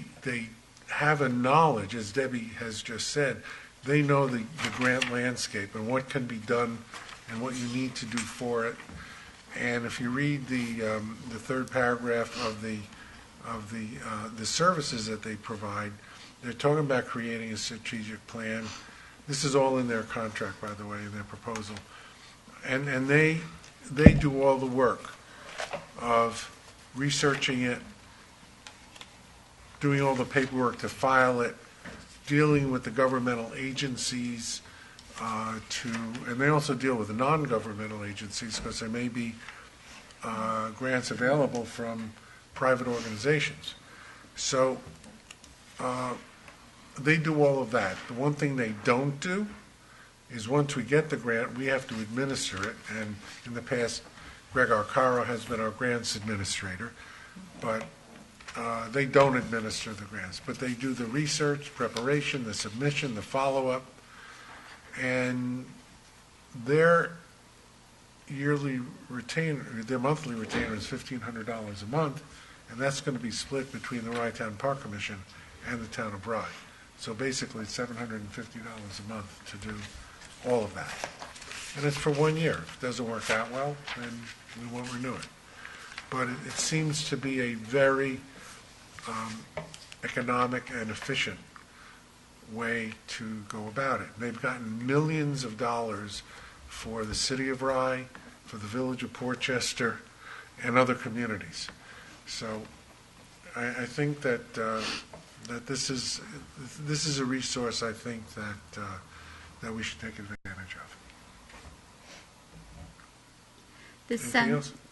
have a knowledge, as Debbie has just said, they know the grant landscape and what can be done and what you need to do for it. And if you read the third paragraph of the services that they provide, they're talking about creating a strategic plan. This is all in their contract, by the way, in their proposal. And they do all the work of researching it, doing all the paperwork to file it, dealing with the governmental agencies and they also deal with the non-governmental agencies because there may be grants available from private organizations. So they do all of that. The one thing they don't do is once we get the grant, we have to administer it. And in the past, Greg Arcaro has been our grants administrator, but they don't administer the grants. But they do the research, preparation, the submission, the follow-up, and their yearly retainer, their monthly retainer is $1,500 a month, and that's going to be split between the Rye-Town Park Commission and the town of Rye. So basically, it's $750 a month to do all of that. And it's for 1 year. If it doesn't work out well, then we won't renew it. But it seems to be a very economic and efficient way to go about it. They've gotten millions of dollars for the city of Rye, for the village of Portchester, and other communities. So I think that that this is a resource I think that we should take advantage of.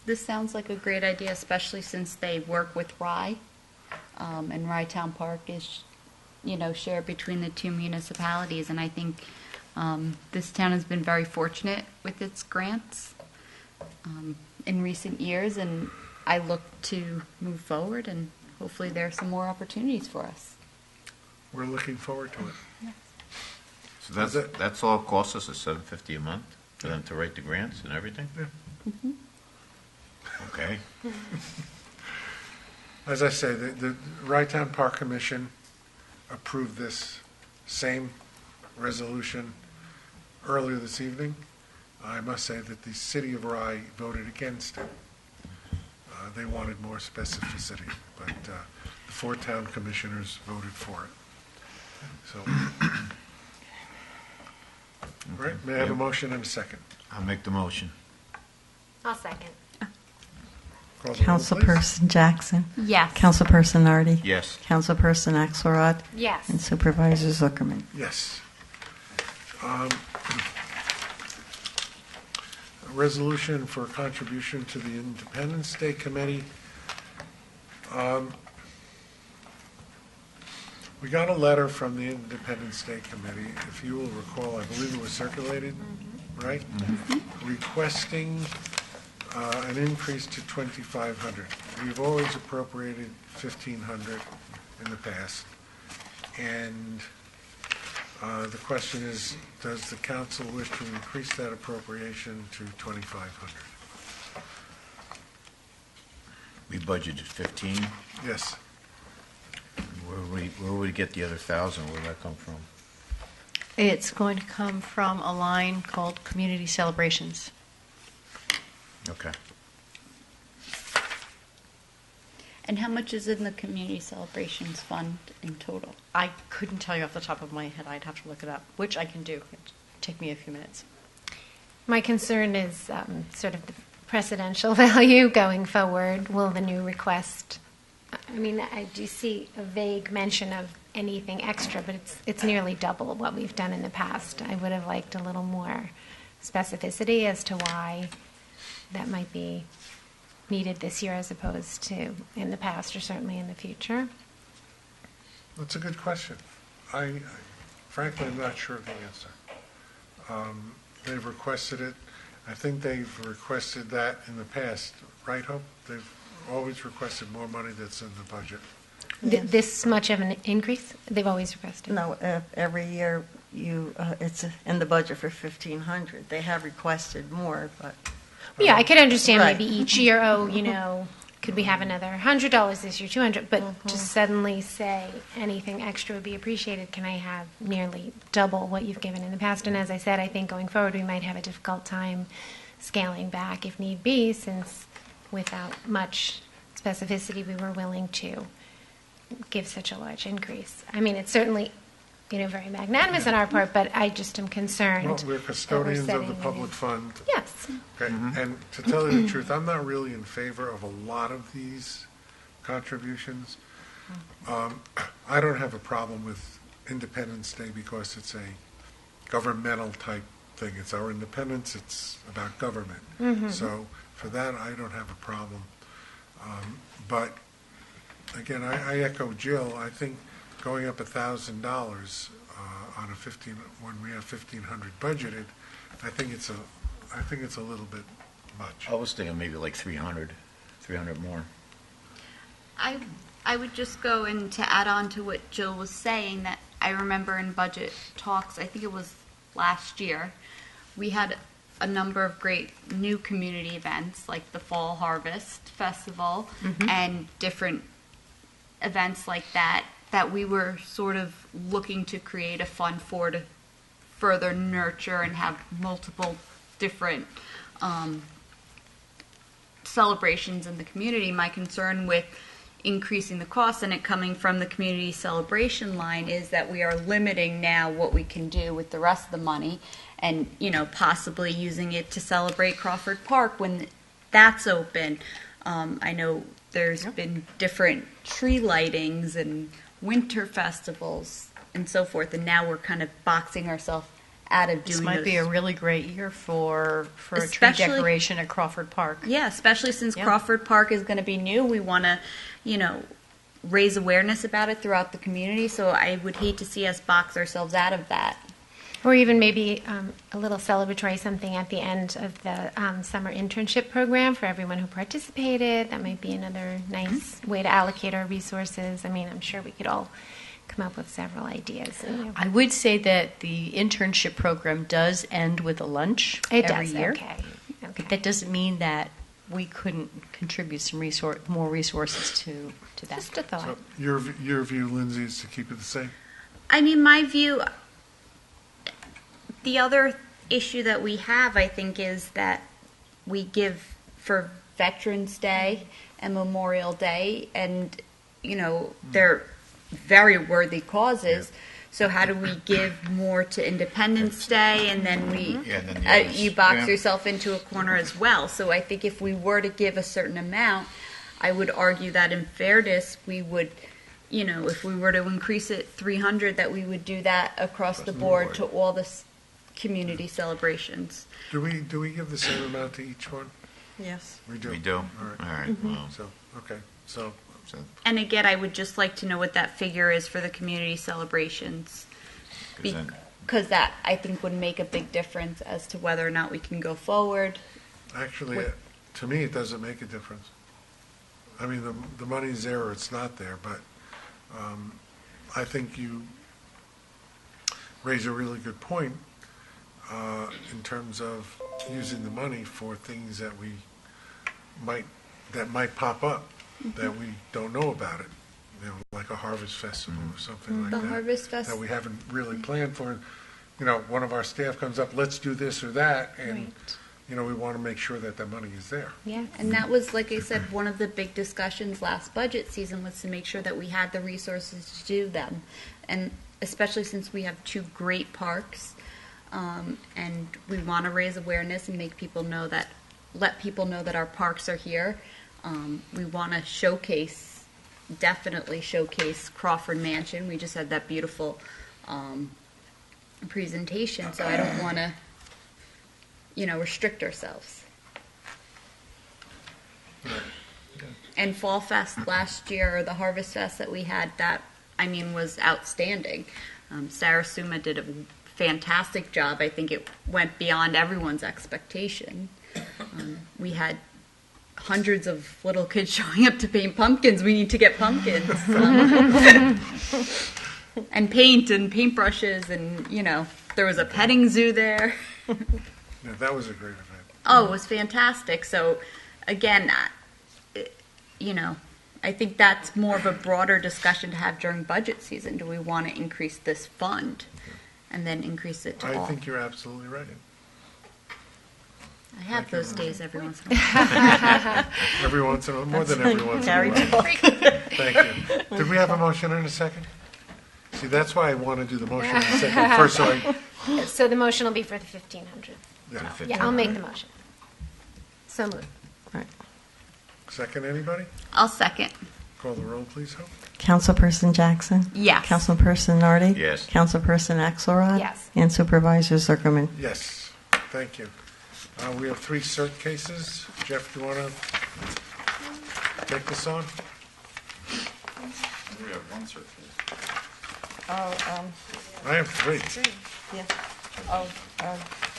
This sounds like a great idea, especially since they work with Rye, and Rye Town Park is, shared between the two municipalities. And I think this town has been very fortunate with its grants in recent years, and I look to move forward, and hopefully there are some more opportunities for us. We're looking forward to it. Yes. So that's all it costs us, is $750 a month for them to write the grants and everything? Yeah. Mm-hmm. Okay. As I say, the Rye-Town Park Commission approved this same resolution earlier this evening. I must say that the city of Rye voted against it. They wanted more specificity, but the four town commissioners voted for it. So, all right, may I have a motion and a second? I'll make the motion. I'll second. Call the roll, please. Councilperson Jackson. Yes. Councilperson Nardi. Yes. Councilperson Axelrod. Yes. And Supervisor Zuckerman. Yes. A resolution for contribution to the Independence Day Committee. We got a letter from the Independence Day Committee, if you will recall, I believe it was circulated, right? Mm-hmm. Requesting an increase to $2,500. We've always appropriated $1,500 in the past, and The question is, does the council wish to increase that appropriation to $2,500? We budgeted 15. Yes. Where would we get the other 1,000? Where would that come from? It's going to come from a line called Community Celebrations. Okay. And how much is in the community celebrations fund in total? I couldn't tell you off the top of my head. I'd have to look it up, which I can do. It'd take me a few minutes. My concern is sort of the precedential value going forward. Will the new request, I mean, I do see a vague mention of anything extra, but it's nearly double what we've done in the past. I would have liked a little more specificity as to why that might be needed this year as opposed to in the past or certainly in the future. That's a good question. Frankly, I'm not sure of the answer. They've requested it. I think they've requested that in the past, right, Hope? They've always requested more money that's in the budget. This much of an increase? They've always requested? No, every year it's in the budget for 1,500. They have requested more, but. Yeah, I could understand Right. maybe each year, could we have another $100 this year, $200, but to suddenly say anything extra would be appreciated, can I have nearly double what you've given in the past? And as I said, I think going forward we might have a difficult time scaling back if need be, since without much specificity we were willing to give such a large increase. I mean, it's certainly very magnanimous on our part, but I just am concerned. Well, we're custodians of the setting public fund. Yes. Okay. And to tell you the truth, I'm not really in favor of a lot of these contributions. I don't have a problem with Independence Day because it's a governmental type thing. It's our independence. It's about government. So for that, I don't have a problem. But again, I echo Jill. I think going up $1,000 on when we have 1,500 budgeted, I think it's a little bit much. I was thinking maybe like 300 more. I would just go in to add on to what Jill was saying, that I remember in budget talks, I think it was last year, we had a number of great new community events like the Fall Harvest Festival and different events like that we were sort of looking to create a fund for to further nurture and have multiple different celebrations in the community. My concern with increasing the cost and it coming from the community celebration line is that we are limiting now what we can do with the rest of the money and, possibly using it to celebrate Crawford Park when that's open. I know there's been different tree lightings and winter festivals and so forth, and now we're kind of boxing ourselves out of doing This might be a really great year for a tree decoration at Crawford Park. Yeah, especially since Crawford Park is going to be new. We want to, raise awareness about it throughout the community, so I would hate to see us box ourselves out of that. Or even maybe a little celebratory something at the end of the summer internship program for everyone who participated. That might be another nice way to allocate our resources. I mean, I'm sure we could all come up with several ideas. I would say that the internship program does end with a lunch every year. Okay. But that doesn't mean that we couldn't contribute some more resources to that. Just a thought. So your view, Lindsay, is to keep it the same? I mean, my view, the other issue that we have, I think, is that we give for Veterans Day and Memorial Day, and, they're very worthy causes. So how do we give more to Independence Day, and then you box yourself into a corner as well. So I think if we were to give a certain amount, I would argue that in fairness, we would, if we were to increase it 300, that we would do that across the board to all the community celebrations. Do we give the same amount to each one? Yes. We do. We do. All right. All right. Well, So And again, I would just like to know what that figure is for the community celebrations, because that, I think, would make a big difference as to whether or not we can go forward. actually, to me, it doesn't make a difference. I mean, the money's there or it's not there, but I think raise a really good point in terms of using the money for things that might pop up that we don't know about it. You know, like a harvest festival or something like The that. Harvest Fest. That we haven't really planned for. You know, one of our staff comes up, let's do this or that, and Right. you know, we want to make sure that the money is there. Yeah. And that was, like I said, one of the big discussions last budget season was to make sure that we had the resources to do them. And especially since we have two great parks, and we want to raise awareness and make people know that, let people know that our parks are here. We want to definitely showcase Crawford Mansion. We just had that beautiful presentation, so I don't want to, restrict ourselves. And Fall Fest last year, or the Harvest Fest that we had, was outstanding. Sarah Suma did a fantastic job. I think it went beyond everyone's expectation. We had hundreds of little kids showing up to paint pumpkins. We need to get pumpkins. And paint and paintbrushes, and, there was a petting zoo there. Yeah, that was a great event. Oh, it was fantastic. So, again, I think that's more of a broader discussion to have during budget season. Do we want to increase this fund and then increase it to all? I think you're absolutely right. I have those days every once in a while. Every once in a while, more than every once in a while. Thank you. Did we have a motion in a second? See, that's why I want to do the motion in a second first. So the motion will be for the 1,500. Yeah. Yeah, I'll make the motion. So moved. Second, anybody? I'll second. Call the roll, please, Hope. Councilperson Jackson? Yes. Councilperson Nardi? Yes. Councilperson Axelrod? Yes. And Supervisor Zuckerman? Yes. Thank you. We have 3 cert cases. Jeff, do you want to take this on? We have one cert case. I have 3. Yeah.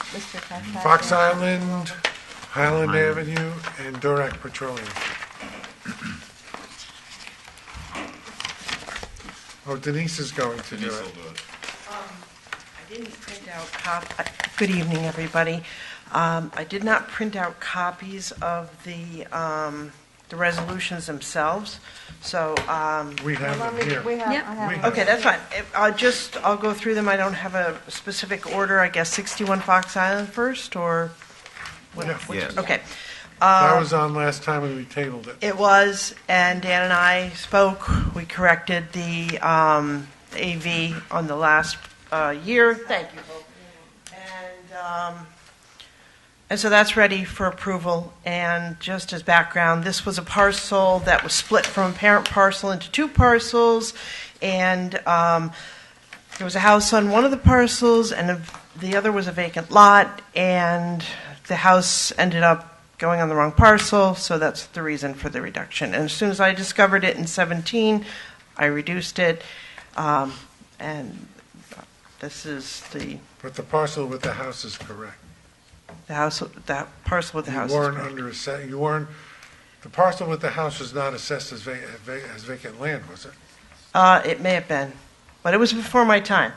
Mr. Kafka. Fox Island, Highland Avenue, and Durack Petroleum. Oh, Denise is going to do Denise it. will do it. I didn't print out Good evening, everybody. I did not print out copies of the resolutions themselves, so. We have them here. Yep. Okay, that's fine. I'll go through them. I don't have a specific order. I guess 61 Fox Island first, or? Yes. Okay. That was on last time and we tabled it. It was, and Dan and I spoke. We corrected the AV on the last year. Thank you. And so that's ready for approval. And just as background, this was a parcel that was split from a parent parcel into 2 parcels, and there was a house on one of the parcels, and the other was a vacant lot, and the house ended up going on the wrong parcel, so that's the reason for the reduction. And as soon as I discovered it in 17, I reduced it, and this is But the parcel with the house is correct. that parcel with the house. You weren't under the parcel with the house was not assessed as vacant land, was it? It may have been, but it was before my time.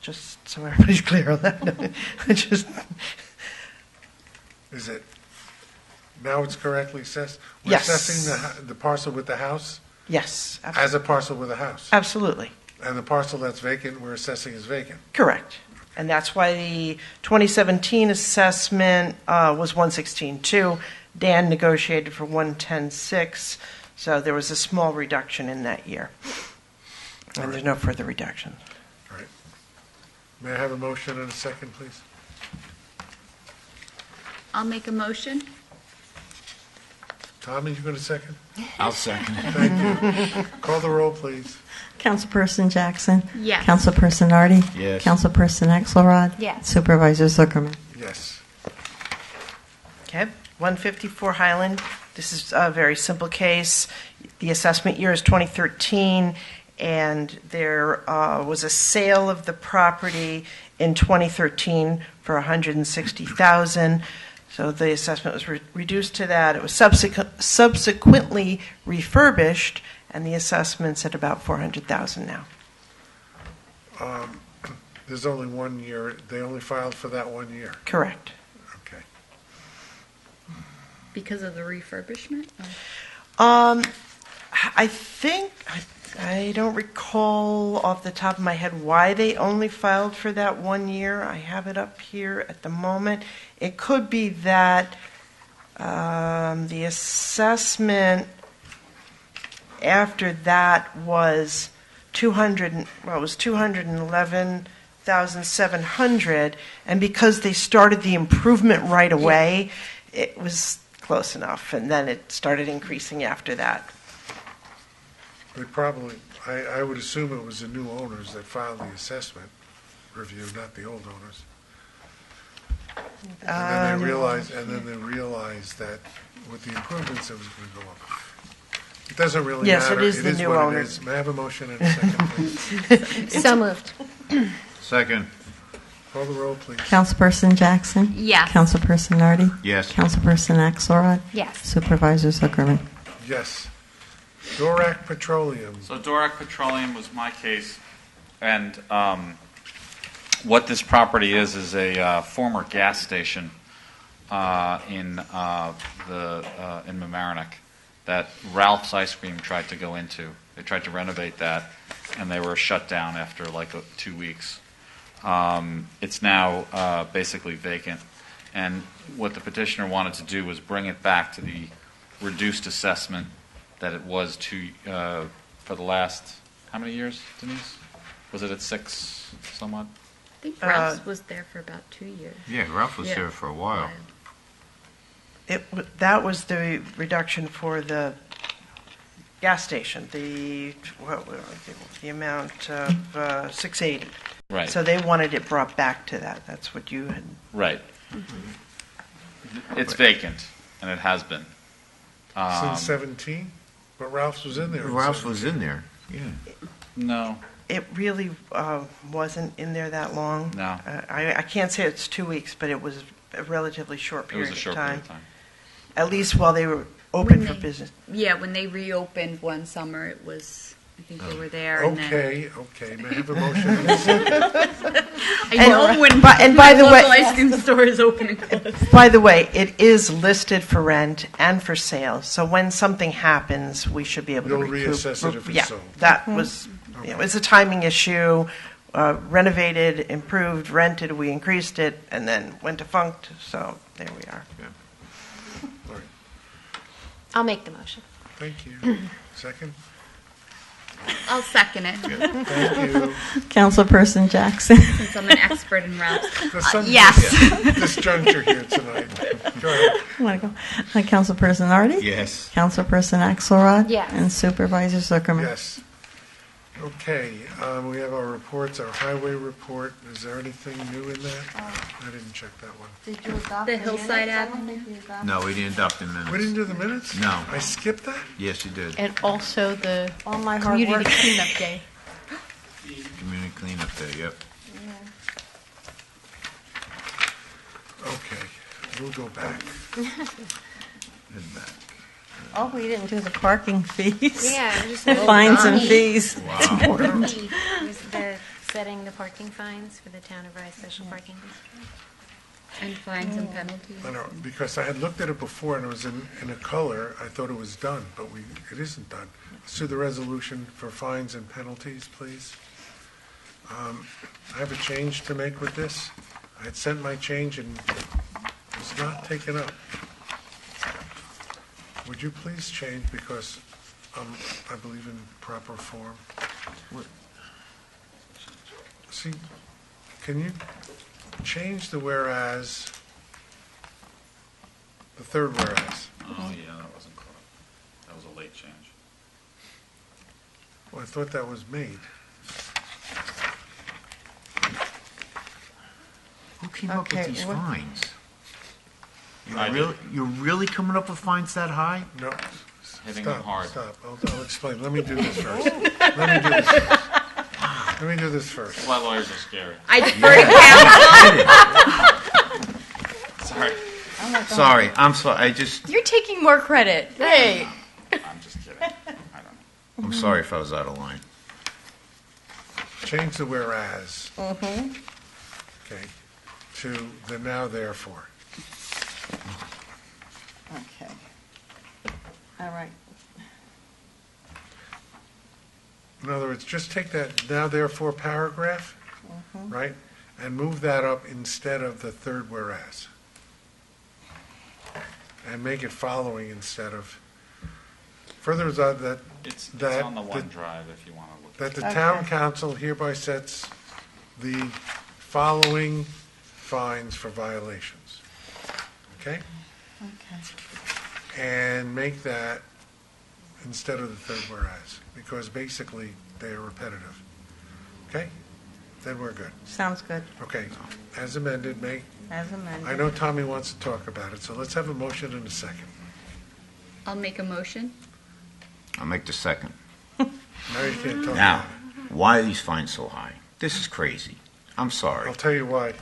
Just so everybody's clear on that. Is it? Now it's correctly assessed? We're Yes. assessing the parcel with the house Yes, as a parcel with a house? absolutely. And the parcel that's vacant, we're assessing as vacant? Correct. And that's why the 2017 assessment was 116.2. Dan negotiated for 110.6, so there was a small reduction in that year. And there's no further reduction. All right. May I have a motion and a second, please? I'll make a motion. Tommy, you going to second? I'll second. Thank you. Call the roll, please. Councilperson Jackson? Yes. Councilperson Nardi? Yes. Councilperson Axelrod? Yes. Supervisor Zuckerman? Yes. Okay, 154 Highland. This is a very simple case. The assessment year is 2013, and there was a sale of the property in 2013 for $160,000. So the assessment was reduced to that. It was subsequently refurbished, and the assessment's at about $400,000 now. There's only 1 year, they only filed for that 1 year. Correct. Okay. Because of the refurbishment? I think, I don't recall off the top of my head why they only filed for that 1 year. I have it up here at the moment. It could be that the assessment after that was 211,700, and because they started the improvement right away, it was close enough, and then it started increasing after that. They probably, I would assume it was the new owners that filed the assessment review, not the old owners. And then they realized that with the improvements, it was going to go up. It doesn't really Yes, matter. it is the new what owner. it is. May I have a motion and a second, please? So moved. Second. Call the roll, please. Councilperson Jackson? Yes. Councilperson Nardi? Yes. Councilperson Axelrod? Yes. Supervisor Zuckerman? Yes. Dorak Petroleum. So Dorak Petroleum was my case, and what this property is a former gas station in Mamaroneck that Ralph's Ice Cream tried to go into. They tried to renovate that, and they were shut down after like 2 weeks. It's now basically vacant, and what the petitioner wanted to do was bring it back to the reduced assessment that it was for the last, how many years, Denise? Was it at 6 somewhat? I think Ralph's was there for about 2 years. Yeah, Ralph was there for a while. That was the reduction for the gas station, the amount of $680. Right. So they wanted it brought back to that. That's what you had. Right. It's vacant, and it has been. Since 17? But Ralph's was in there. Ralph was in there. Yeah. No. It really wasn't in there that long. No. I can't say it's 2 weeks, but it was a relatively short It was period a short of time. period of time. At least while they were open When for they- business. Yeah, when they reopened one summer, it was, I think they were there. And then, Okay. May I have a motion and a second? I know when and by the local way- ice cream store is open and closed. By the way, it is listed for rent and for sale. So when something happens, we should be able You'll to recoup. reassess it if it's yeah, sold. that was. It was a timing issue. Renovated, improved, rented. We increased it, and then went defunct. So there we are. All right. I'll make the motion. Thank you. Second? I'll second it, Thank you. Councilperson Jackson? since I'm an expert in Ralph's. There's some Yes. disjuncture here tonight. Go ahead. Want to go? Councilperson Nardi? Yes. Councilperson Axelrod? Yes. And Supervisor Zuckerman? Yes. Okay, we have our reports, our highway report. Is there anything new in that? I didn't check that one. Did you adopt The the Hillside minutes? I don't Avenue? think you adopted. No, we didn't adopt the minutes. We didn't do the minutes? No. I skipped that? Yes, you did. And also the All my hard community work. cleanup day. Community cleanup day, yep. Okay, we'll go back. Head back. Oh, we didn't do the parking fees. Yeah, just Fines and fees. Wow. Was the setting the parking fines for the town of Rye special parking. And fines and penalties. I know, because I had looked at it before and it was in a color, I thought it was done, but it isn't done. Let's do the resolution for fines and penalties, please. I have a change to make with this. I had sent my change and it was not taken up. Would you please change, because I believe in proper form. See, can you change the whereas, the third whereas? Oh, yeah, that wasn't caught. That was a late change. Well, I thought that was made. Who came up Okay, with these what- fines? I did. You're really coming up with fines that high? No. Hitting them Stop, hard. stop. I'll explain. Let me do this first. Let me do this first. Let me do this first. That's why lawyers are scary. I defer to counsel. Sorry. Sorry, I'm sorry. I just, You're taking more credit. Hey. I'm just kidding. I don't know. I'm sorry if I was out of line. change the whereas, Mm-hmm. okay, to the now therefore. Okay. All right. In other words, just take that now therefore paragraph, right, and move that up instead of the third whereas. And make it following instead of, further is that, It's that on the the- OneDrive if you want to look. that the Okay. town council hereby sets the following fines for violations. Okay? Okay. And make that instead of the third whereas, because basically they are repetitive. Okay? Then we're good. Sounds good. Okay, as amended, As amended. I know Tommy wants to talk about it, so let's have a motion in a second. I'll make a motion. I'll make the second. Now you can't talk Now, about it. why are these fines so high? This is crazy. I'm sorry. I'll tell you why.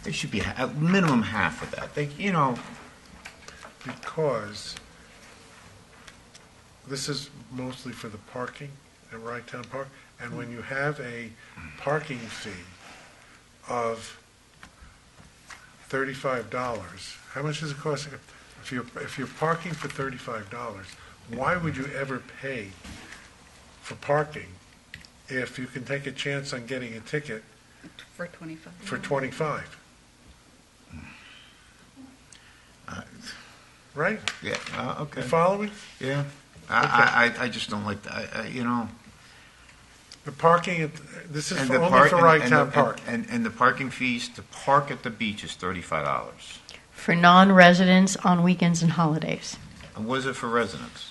They should be at minimum half of that. They, Because this is mostly for the parking at Right Town Park, and when you have a parking fee of $35, how much does it cost? If you're parking for $35, why would you ever pay for parking if you can take a chance on getting a ticket For 25. for $25? Right? Yeah, okay. You following? Yeah. I just don't like that. The parking, this is And for the only park- for and- Right and Town the- Park. And the parking fees to park at the beach is $35. For non-residents on weekends and holidays. And what is it for residents?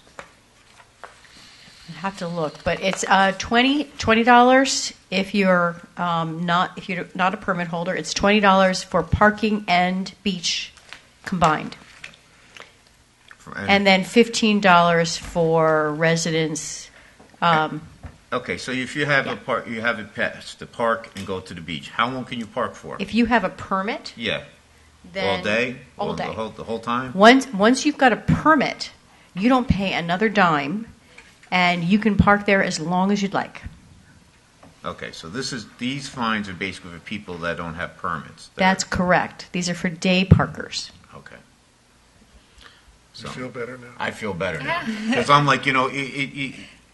I have to look, but it's $20 if you're not a permit holder. It's $20 for parking and beach combined, and then $15 for residents. Okay, so if you have you have it passed to park and go to the beach, how long can you park for? If you have a permit, Yeah, then all day, all day. the whole time. Once you've got a permit, you don't pay another dime, and you can park there as long as you'd like. Okay, so these fines are basically for people that don't have permits. That's correct. These are for day parkers. Okay. You feel better now? I feel better now because I'm like,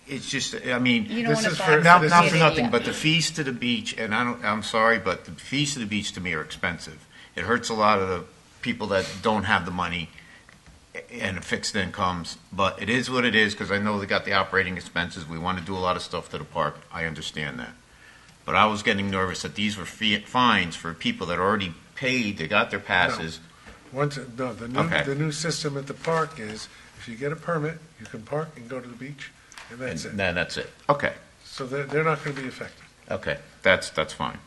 it's just, I mean, You don't This want is to for- not this for is- nothing, but the fees to the beach, and I'm sorry, but the fees to the beach to me are expensive. It hurts a lot of the people that don't have the money and fixed incomes, but it is what it is because I know they got the operating expenses. We want to do a lot of stuff to the park. I understand that. But I was getting nervous that these were fines for people that already paid, they got their passes. The new system at the park is, if you get a permit, you can park and go to the beach, and that's it. Then that's it. Okay, So they're not going to be affected, okay, that's fine.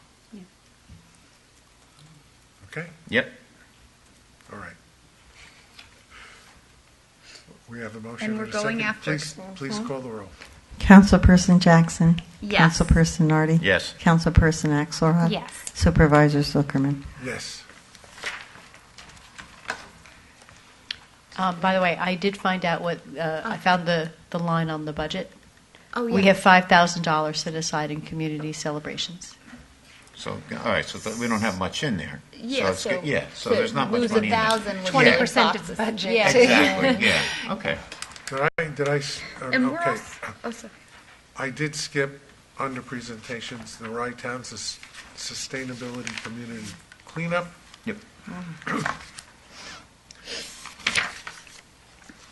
okay? Yep. All right. We have a motion And we're and a second. going after- Please call the roll. Councilperson Jackson. Yes. Councilperson Nardi. Yes. Councilperson Axelrod. Yes. Supervisor Zuckerman. Yes. By the way, I did find out what I found the line on the budget. Oh, yeah. We have $5,000 set aside in community celebrations. So, all right, so we don't have much in there. Yeah, it's good. Yeah, so there's not much lose money in there. 1,000 was 20% the of the boxes. budget. Yeah. Exactly, yeah, okay. And we're Okay. also, oh, sorry. I did skip under presentations, the Right Town Sustainability Community Cleanup. Yep.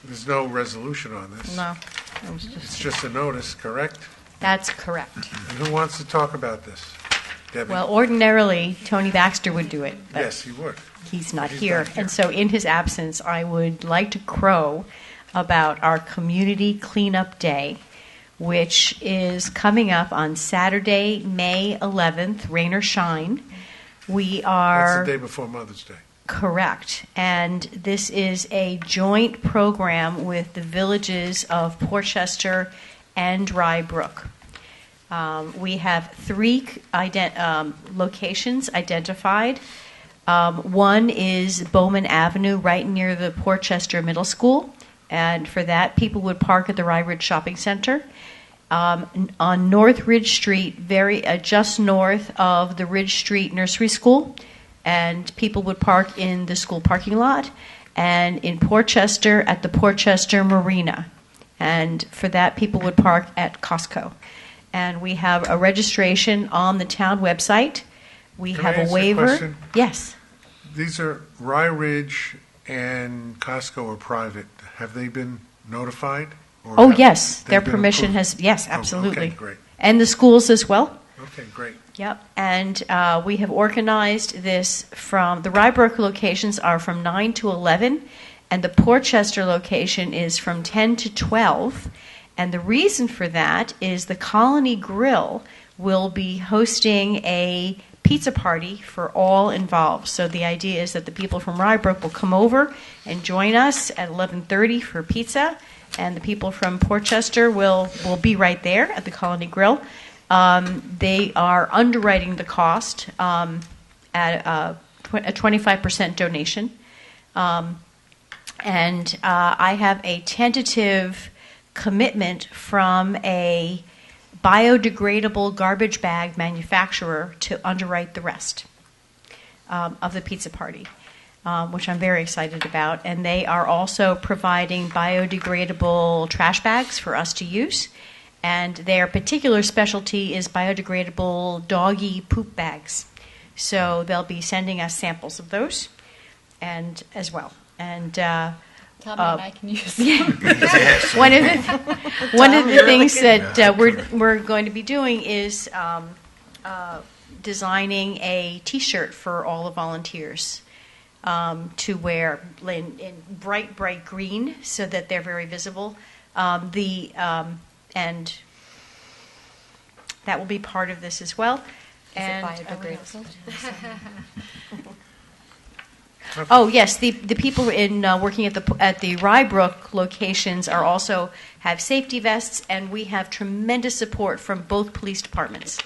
There's no resolution on this. No, it was It's just a notice, correct? That's correct. And who wants to talk about this? Debbie? Well, ordinarily, Tony Baxter would do it, but Yes, he would. he's not He's here. not here. And so in his absence, I would like to crow about our Community Cleanup Day, which is coming up on Saturday, May 11th, rain or shine. We are... That's the day before Mother's Day. Correct. And this is a joint program with the villages of Portchester and Rye Brook. We have three locations identified. One is Bowman Avenue, right near the Portchester Middle School. And for that, people would park at the Rye Ridge Shopping Center. on North Ridge Street, just north of the Ridge Street Nursery School, and people would park in the school parking lot, and in Portchester at the Portchester Marina. And for that, people would park at Costco. And we have a registration on the town website. We Can I have ask a a waiver. question? Yes. These are Rye Ridge and Costco are private. Have they been notified? Or Oh, have yes. they Their been permission approved? has, yes, Oh, absolutely. okay, great. And the schools as well. Okay, great. Yep. And we have organized this from, the Rybrook locations are from 9 to 11, and the Portchester location is from 10 to 12. And the reason for that is the Colony Grill will be hosting a pizza party for all involved. So the idea is that the people from Rybrook will come over and join us at 11:30 for pizza, and the people from Portchester will be right there at the Colony Grill. They are underwriting the cost at a 25% donation. And I have a tentative commitment from a biodegradable garbage bag manufacturer to underwrite the rest of the pizza party, which I'm very excited about. And they are also providing biodegradable trash bags for us to use. And their particular specialty is biodegradable doggy poop bags. So they'll be sending us samples of those and as well. And Tommy and I can use yeah. Yes. One of the things that we're going to be doing is designing a T-shirt for all the volunteers to wear in bright green so that they're very visible. And that will be part of this as well. Is it biodegradable? Oh yes, the people in working at the Rybrook locations are also have safety vests, and we have tremendous support from both police departments.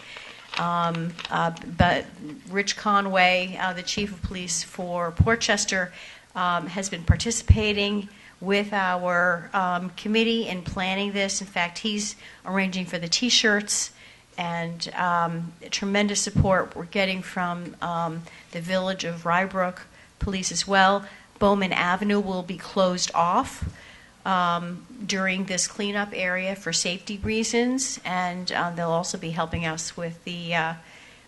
But Rich Conway, the chief of police for Portchester, has been participating with our committee in planning this. In fact, he's arranging for the T-shirts, and tremendous support we're getting from the village of Rybrook police as well. Bowman Avenue will be closed off during this cleanup area for safety reasons, and they'll also be helping us with the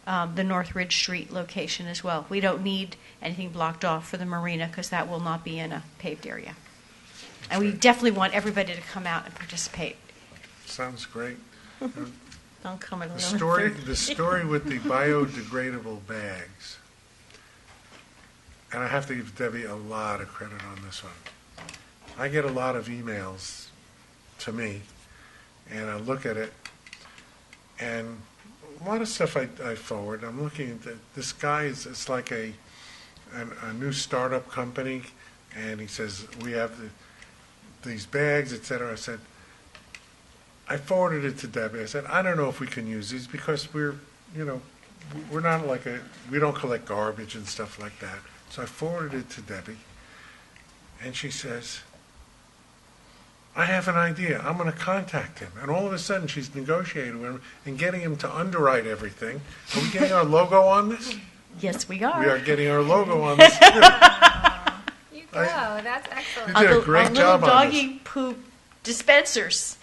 North Ridge Street location as well. We don't need anything blocked off for the marina because that will not be in a paved area. And we definitely want everybody to come out and participate. Sounds great. Don't come at The story with the biodegradable bags, and I have to give Debbie a lot of credit on this one. I get a lot of emails to me, and I look at it, and a lot of stuff I forward. I'm looking at this guy it's like a new startup company, and he says we have these bags, etc. I said, I forwarded it to Debbie. I said, I don't know if we can use these because we're not like we don't collect garbage and stuff like that. So I forwarded it to Debbie, and she says, I have an idea. I'm going to contact him. And all of a sudden, she's negotiating with him and getting him to underwrite everything. Are we getting our logo on this? Yes, we are. We are getting our logo on this, too. You go. That's excellent. You did a great job on doggy poop dispensers.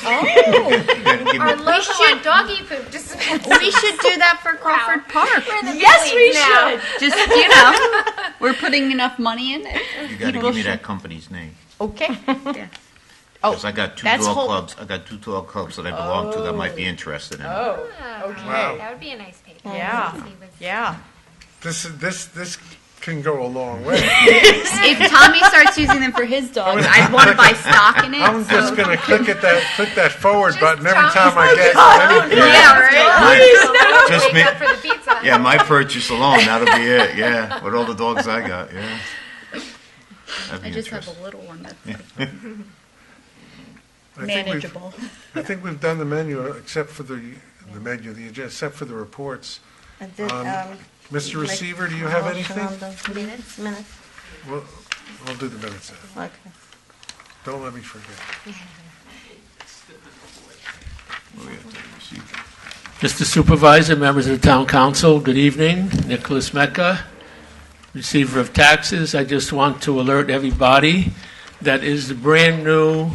Our logo on doggy poop dispensers. We should do that for Crawford Park. We're in the Yes, big we leagues now. should. Just, we're putting enough money in it. You got to give me that company's name. Okay. Yeah. Because I got two that's dog whole- clubs. I got two dog clubs that I belong to that might be interested in it. Oh, Okay. Wow. That would be a nice paper. Yeah. Let's see what's- yeah. This can go a long way. If Tommy starts using them for his dogs, I'd want to buy stock in it. I'm just going to click that forward Just button every Tommy's time I get anything. Yeah, right. Just me. Make up for the pizza. Yeah, my purchase alone, that'll be it. Yeah, with all the dogs I got. Yeah, that'd be I just have interesting. a little one that's I think manageable. I think we've done the menu except for the agenda, except for the reports. I did, Mr. make Receiver, do you have motion anything? on the minutes? We'll do the minutes then. Okay. Don't let me forget. Mr. Supervisor, members of the Town Council, good evening. Nicholas Mecca, receiver of taxes. I just want to alert everybody that is the brand new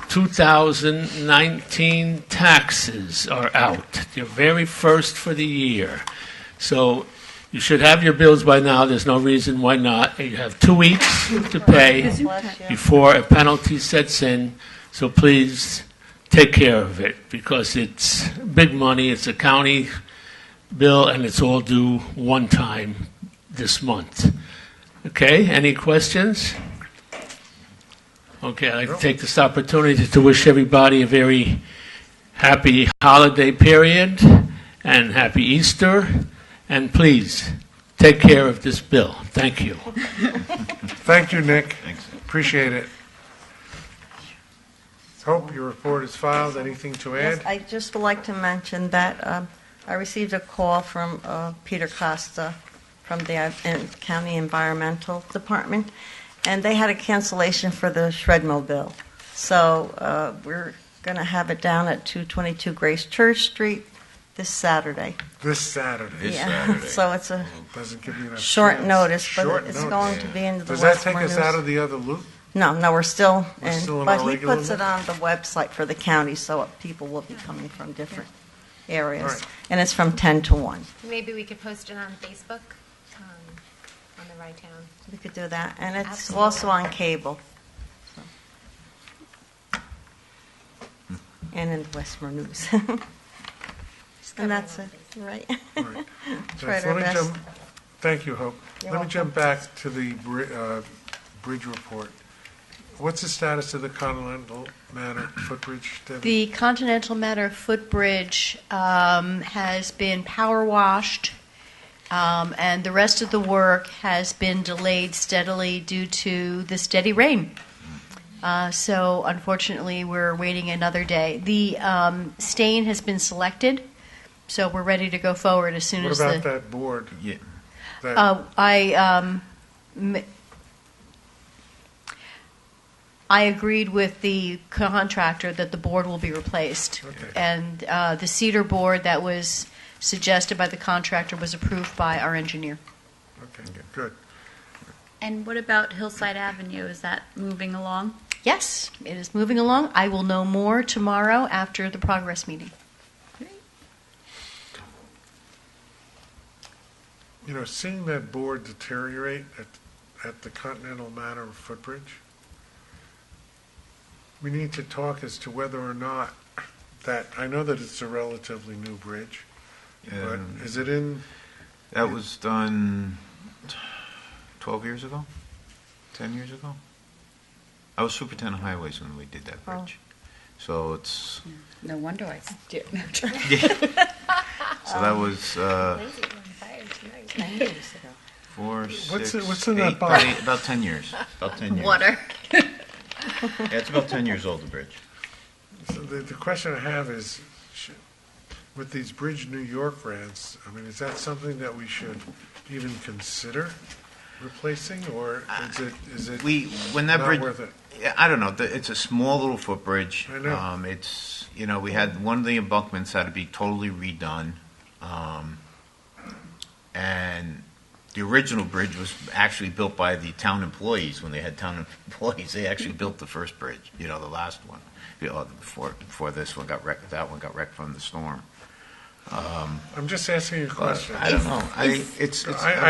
2019 taxes are out. They're very first for the year. So you should have your bills by now. There's no reason why not. You have 2 weeks to pay before a penalty sets in. So please take care of it because it's big money. It's a county bill and it's all due one time this month. Okay, any questions? Okay, I'd like to take this opportunity to wish everybody a very happy holiday period and happy Easter. And please, take care of this bill. Thank you. Thank you, Nick. Thanks. Appreciate it. Hope your report is filed. Anything to add? Yes, I just would like to mention that I received a call from Peter Costa from the County Environmental Department, and they had a cancellation for the Shredmo bill. So we're going to have it down at 222 Grace Church Street this Saturday. This Saturday. This Saturday. So it's a Doesn't give you enough short chance. notice, but Short it's notice. going to be into the Does that Westmore take us News. out of the other loop? No, we're still We're in, still in but our he regular puts it loop? on the website for the county, so people will be coming from different areas. All right. And it's from 10 to 1. Maybe we could post it on Facebook, on the Right Town. We could do that. And it's Absolutely. also on cable. So. And in Westmore News. And that's it, right? All right. Try Let our me best. jump. Thank you, Hope. You're Let me welcome. jump back to the bridge report. What's the status of the Continental Manor footbridge, Debbie? The Continental Manor footbridge has been power washed, and the rest of the work has been delayed steadily due to the steady rain. So unfortunately, we're waiting another day. The stain has been selected, so we're ready to go forward as soon What as about the. that board? Yeah. I agreed with the contractor that the board will be replaced. Okay. And the cedar board that was suggested by the contractor was approved by our engineer. Okay, good. And what about Hillside Avenue? Is that moving along? Yes, it is moving along. I will know more tomorrow after the progress meeting. You know, seeing that board deteriorate at the Continental Manor footbridge, we need to talk as to whether or not that, I know that it's a relatively new bridge, but is it in? That was done 12 years ago? 10 years ago? I was superintendent of highways when we did that bridge. So it's... No wonder I did. So that was 4, 6, what's in that 8, box? about 10 years. About 10 years. Water. Yeah, it's about 10 years old, the bridge. So the question I have is, with these Bridge New York grants, I mean, is that something that we should even consider replacing, or is it when that not bridge, worth it? I don't know. It's a small little footbridge. I know. It's, we had one of the embankments had to be totally redone, and the original bridge was actually built by the town employees. When they had town employees, they actually built the first bridge. The last one. Before this one got wrecked, that one got wrecked from the storm. I'm just asking you a question. I don't know. I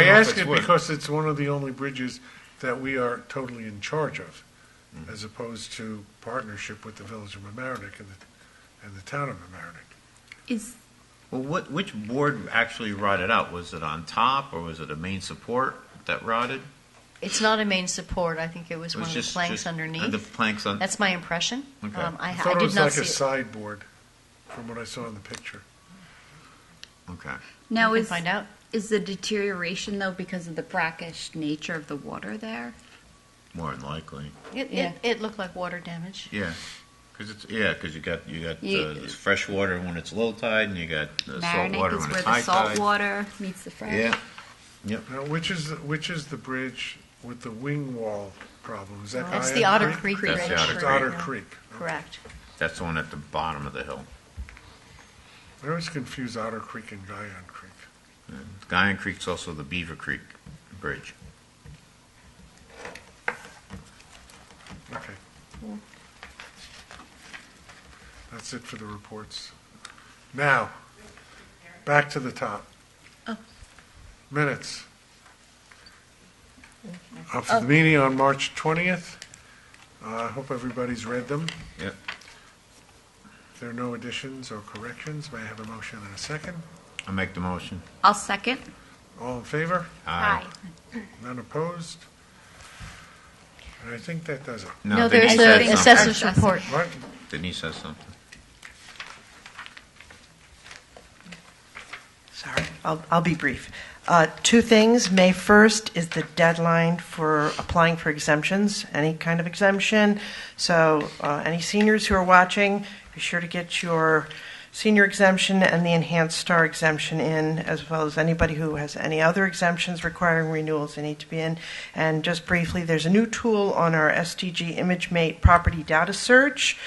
ask it because it's one of the only bridges that we are totally in charge of, as opposed to partnership with the Village of Mamaroneck and the town of Mamaroneck. Well, which board actually rotted out? Was it on top, or was it a main support that rotted? It's not a main support. I think it was one of the planks underneath. The planks on. That's my impression. Okay. I I thought it did was not like see a it. sideboard, from what I saw in the picture. Okay. Now We can find out. Is the deterioration though because of the brackish nature of the water there? More than likely. It looked like water damage. Yeah. Because you got fresh water when it's low tide, and you got salt Mamaroneck water is when where it's the high salt tide. water meets the fresh. Yeah. Yep. Now, which is the bridge with the wing wall problem? Is that That's Iron the Otter Creek That's Bridge. the Otter It's Creek. Otter Creek. Correct. That's the one at the bottom of the hill. I always confuse Otter Creek and Guyon Creek. Guyon Creek's also the Beaver Creek Bridge. Okay. That's it for the reports. Now, back to the top. Minutes. Of the meeting on March 20th. I hope everybody's read them. Yep. If there are no additions or corrections, may I have a motion and a second? I'll make the motion. I'll second. All in favor? Aye. None opposed? And I think that does it. No, Denise there's had the something. assessor's report. What? Denise has something. Sorry, I'll be brief. Two things. May 1st is the deadline for applying for exemptions, any kind of exemption. So any seniors who are watching, be sure to get your senior exemption and the enhanced star exemption in, as well as anybody who has any other exemptions requiring renewals, they need to be in. And just briefly, there's a new tool on our SDG ImageMate property data search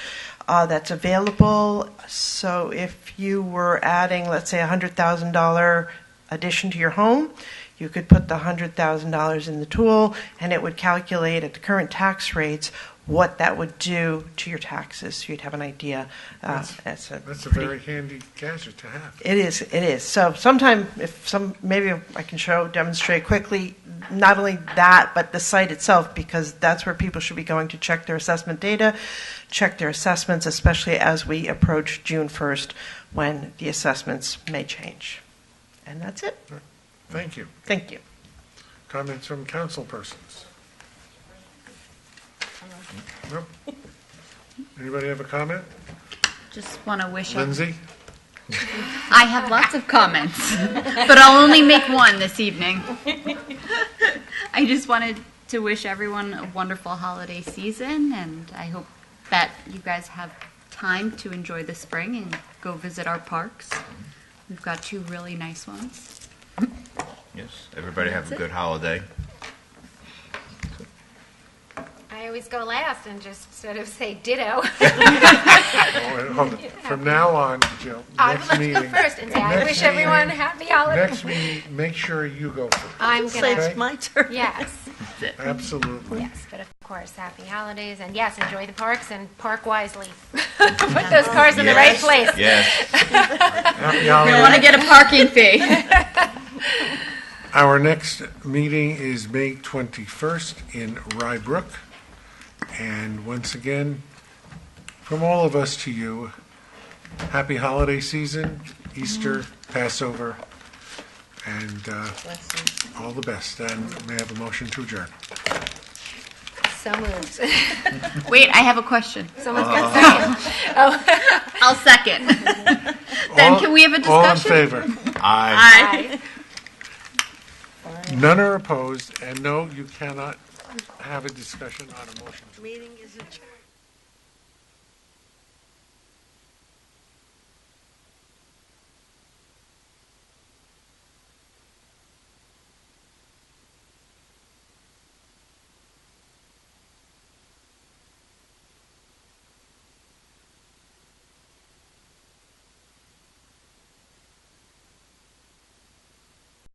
that's available. So if you were adding, let's say, $100,000 addition to your home, you could put the $100,000 in the tool, and it would calculate at the current tax rates what that would do to your taxes. So you'd have an idea. That's a very handy gadget to have. It is. It is. So sometime, maybe I can demonstrate quickly, not only that, but the site itself, because that's where people should be going to check their assessment data, check their assessments, especially as we approach June 1st, when the assessments may change. And that's it. Thank you. Thank you. Comments from council persons? Nope. Anybody have a comment? Just want to wish Lindsay? I have lots of comments, but I'll only make one this evening. I just wanted to wish everyone a wonderful holiday season, and I hope that you guys have time to enjoy the spring and go visit our parks. We've got two really nice ones. Yes. Everybody have a good holiday. I always go last and just sort of say ditto. Hold on. From now on, Jill, next Let's meeting. go first and say, I wish everyone happy holidays. Next meeting, make sure you go first. I'm Say going it's my turn. Yes. Absolutely. Yes, but of course, happy holidays, and yes, enjoy the parks and park wisely. Put those cars in the right place. Yes. Happy You want to holidays. get a parking fee. Our next meeting is May 21st in Rybrook. And once again, from all of us to you, happy holiday season, Easter, Passover, and all the best. And may I have a motion to adjourn? So moved. Wait, I have a question. Someone's got a second. Oh. I'll second. Then can we have a discussion? All in favor? Aye. Aye. None are opposed, and no, you cannot have a discussion on a motion. Meeting is adjourned.